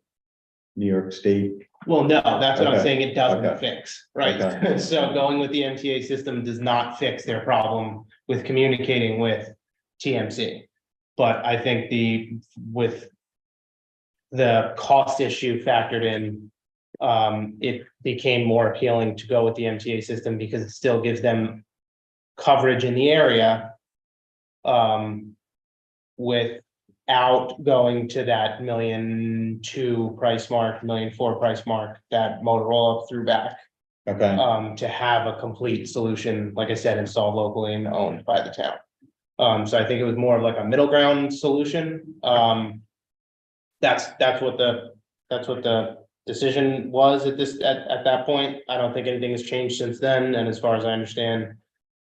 New York State. Well, no, that's what I'm Okay. saying, it doesn't Okay. fix, right? Okay. So going with the MTA system does not fix their problem with communicating with TMC. But I think with the cost issue factored in, it became more appealing to go with the MTA system because it still gives them coverage in the area. Without going to that $1.2 million price mark, $1.4 million price mark that Motorola threw back. Okay. To have a complete solution, like I said, installed locally and owned by the town. So I think it was more of like a middle ground solution. That's what the decision was at that point. I don't think anything has changed since then. And as far as I understand,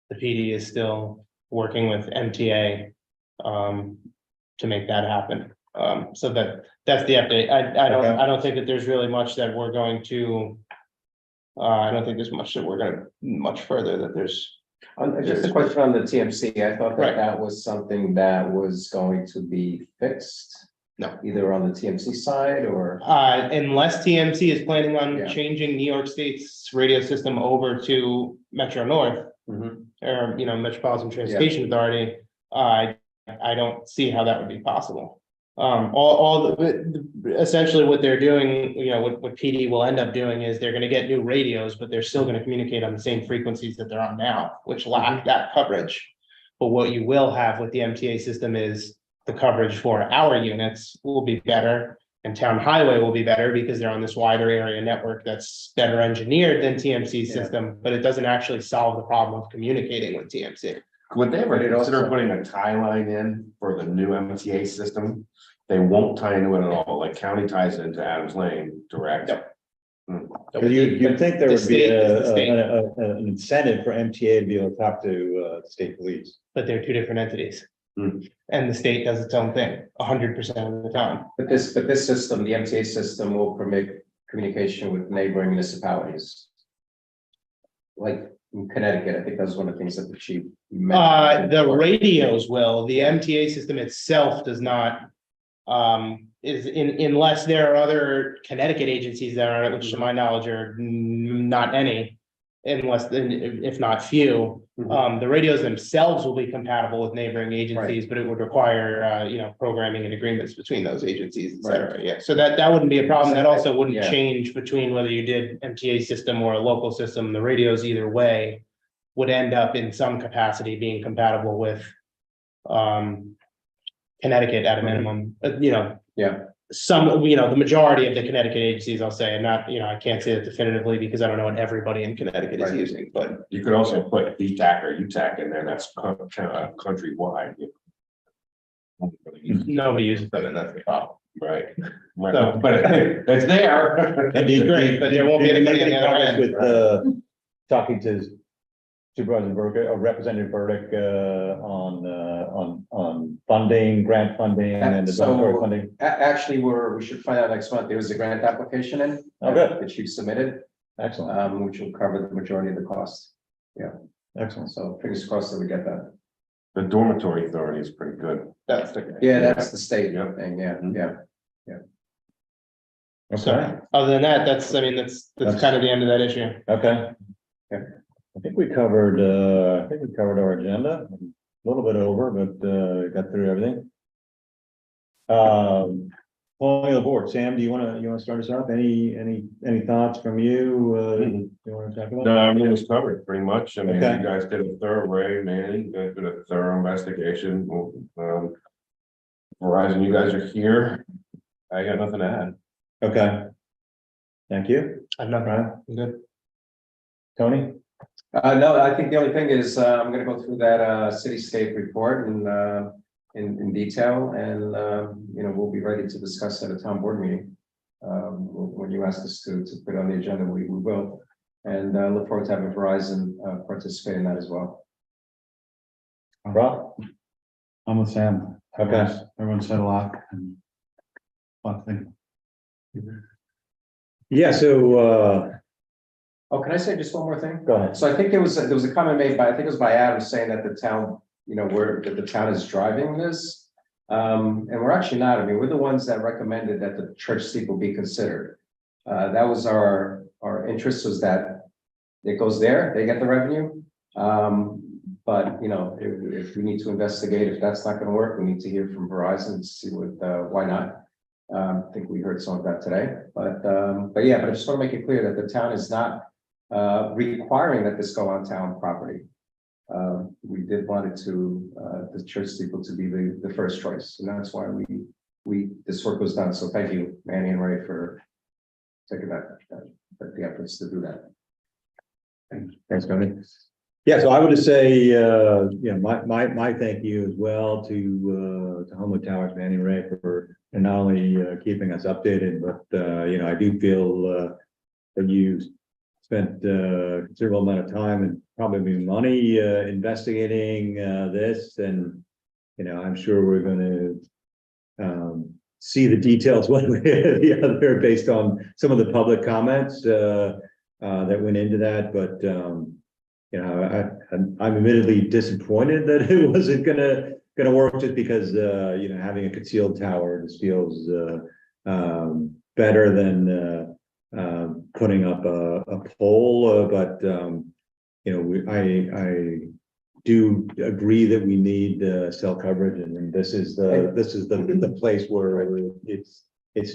the PD is still working with MTA to make that happen. So that's the update. I don't think that there's really much that we're going to. I don't think there's much that we're gonna much further that there's. Just a question on the TMC. I thought Right. that was something that was going to be fixed. No. Either on the TMC side or. Unless TMC is planning on Yeah. changing New York State's radio system over to Metro North. Mhm. Or, Metropolitan Transportation Authority, I don't see how that would be possible. Essentially what they're doing, what PD will end up doing is they're gonna get new radios, but they're still gonna communicate on the same frequencies that they're on now, which lack that coverage. But what you will have with the MTA system is the coverage for our units will be better, and town highway will be better because they're on this wider area network that's better engineered than TMC's system, but it doesn't actually solve the problem of communicating with TMC. Would they ever But it consider also- putting a tie line in for the new MTA system? They won't tie into it at all, like county ties it into Adams Lane direct. Yep. Because you'd think there The would be state is the state. an incentive for MTA to be able to talk to state police. But they're two different entities. Hmm. And the state does its own thing 100% of the time. But this system, the MTA system will permit communication with neighboring municipalities. Like in Connecticut, I think that was one of the things that the chief mentioned. The radios will, the MTA system itself does not. Unless there are other Connecticut agencies that are, which to my knowledge are not any. unless, if not few. The radios themselves will be compatible with neighboring agencies, but it would require, programming and agreements between those agencies, et cetera. Yeah, so that wouldn't be a problem. That also wouldn't Yeah. change between whether you did MTA system or a local system. The radios either way would end up in some capacity being compatible with Connecticut at a minimum, Yeah. some, the majority of the Connecticut agencies, I'll say, not, I can't say it definitively because I don't know what everybody in Connecticut is Right. using, but You could also put DTAC or UTAC in there, that's kind of countrywide. nobody uses them, and that's the problem. Right. So- But it's there. That'd be great, but there won't be Did you anybody make on the other progress end. with, talking to Supervisor Burdick, or Representative Burdick, on funding, grant funding and the dormitory funding? Actually, we should find out next month. There was a grant application in. Okay. That you submitted, Excellent, which will cover the majority of the cost. excellent. So fingers crossed that we get that. The dormitory authority is pretty good. That's the. Yeah, that's the state Yep. thing. Yeah. Okay, Other than that, that's That's- kind of the end of that issue. okay. Yeah. I think we covered our agenda, a little bit over, but, got through everything. Pulling the board, Sam, do you wanna start us off? Any thoughts from you, you wanna talk about? No, everything was covered pretty much. I mean, Okay. you guys did a thorough raid, man. You guys did a thorough investigation. Verizon, you guys are here. I got nothing to add. Okay. Thank you, I'm not, Brian, I'm good. Tony? No, I think the only thing is, I'm gonna go through that, cityscape report and, in detail, and, we'll be ready to discuss at a town board meeting. When you ask us to put it on the agenda, we will, and, look forward to having Verizon, participate in that as well. Rob? I'm with Sam. Okay. Everyone said a lot and. Lot to think. Yeah, so, Oh, can I say just one more thing? go ahead. So I think there was a comment made by, I think it was by Adam, saying that the town, that the town is driving this. And we're actually not. I mean, we're the ones that recommended that the church steeple be considered. That was our interest, was that it goes there, they get the revenue. But, if we need to investigate, if that's not gonna work, we need to hear from Verizon and see why not. I think we heard some of that today, but I just want to make it clear that the town is not requiring that this go on town property. We did want it to, the church steeple to be the first choice, and that's why this work was done. So thank you, Manny and Ray, for taking the efforts to do that. Thanks, Tony. Yeah, so I would just say, my thank you as well to Homewood Towers, Manny and Ray, for not only keeping us updated, but I do feel that you spent a considerable amount of time and probably money investigating this, and I'm sure we're going to see the details one way or the other based on some of the public comments that went into that, but I'm admittedly disappointed that it wasn't gonna work, just because having a concealed tower just feels better than putting up a pole, but I do agree that we need cell coverage, and this is the place where it's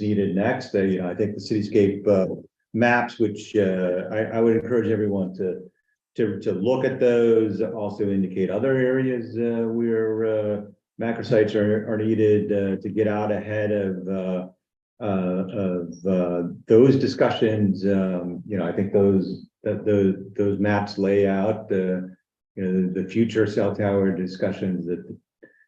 needed next. I think the cityscape maps, which I would encourage everyone to look at those, also indicate other areas where macro sites are needed to get out ahead of those discussions. I think those maps lay out the future cell tower discussions that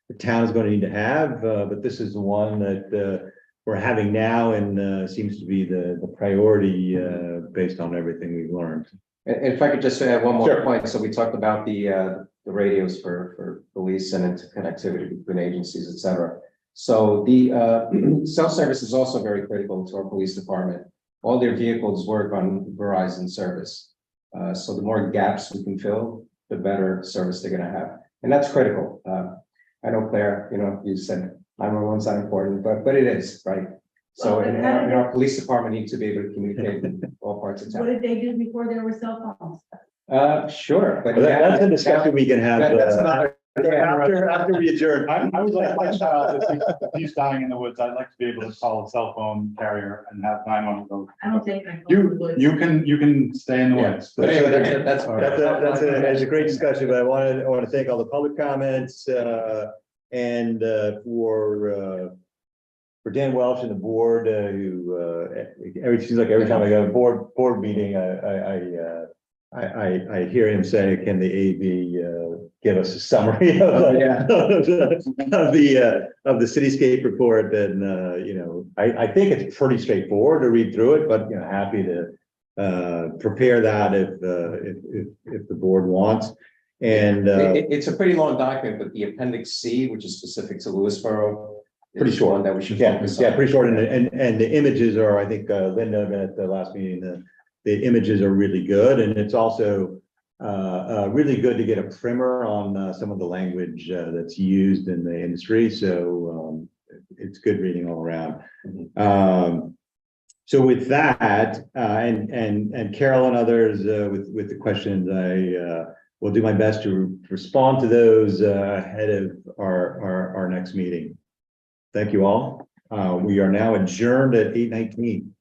the town is going to need to have, but this is the one that we're having now, and seems to be the priority based on everything we've learned. And if I could just add one more Sure. point. So we talked about the radios for police and interconnectivity between agencies, et cetera. So the cell service is also very critical to our police department. All their vehicles work on Verizon service. So the more gaps we can fill, the better service they're gonna have. And that's critical. I know, Claire, you said 911's not important, but it is, right? So Well, and our police department needs to be able to communicate in all parts of What town. did they do before there were cell phones? Sure, but That's a discussion we can have. That's another. After we adjourn. I was like my child, if he's dying in the woods, I'd like to be able to call a cell phone carrier and have 911. I don't think. You can stay in the Yeah, woods. but anyway, that's. That's a great discussion, but I want to thank all the public comments, and for Dan Welsh and the board, who, seems like every time I go to a board meeting, I hear him say, can the AV, give us a summary of the cityscape report? And, I think it's pretty straightforward to read through it, but, happy to prepare that if the board wants. And It's a pretty long document, but the appendix C, which is specific to Lewisboro. Pretty short. One that we should yeah, focus yeah, on. pretty short. And the images are, I think, Linda at the last meeting, the images are really good. And it's also really good to get a primer on some of the language that's used in the industry. So it's good reading all around. So with that, and Carol and others with the questions, I will do my best to respond to those ahead of our next meeting. Thank you all. We are now adjourned at 8:19.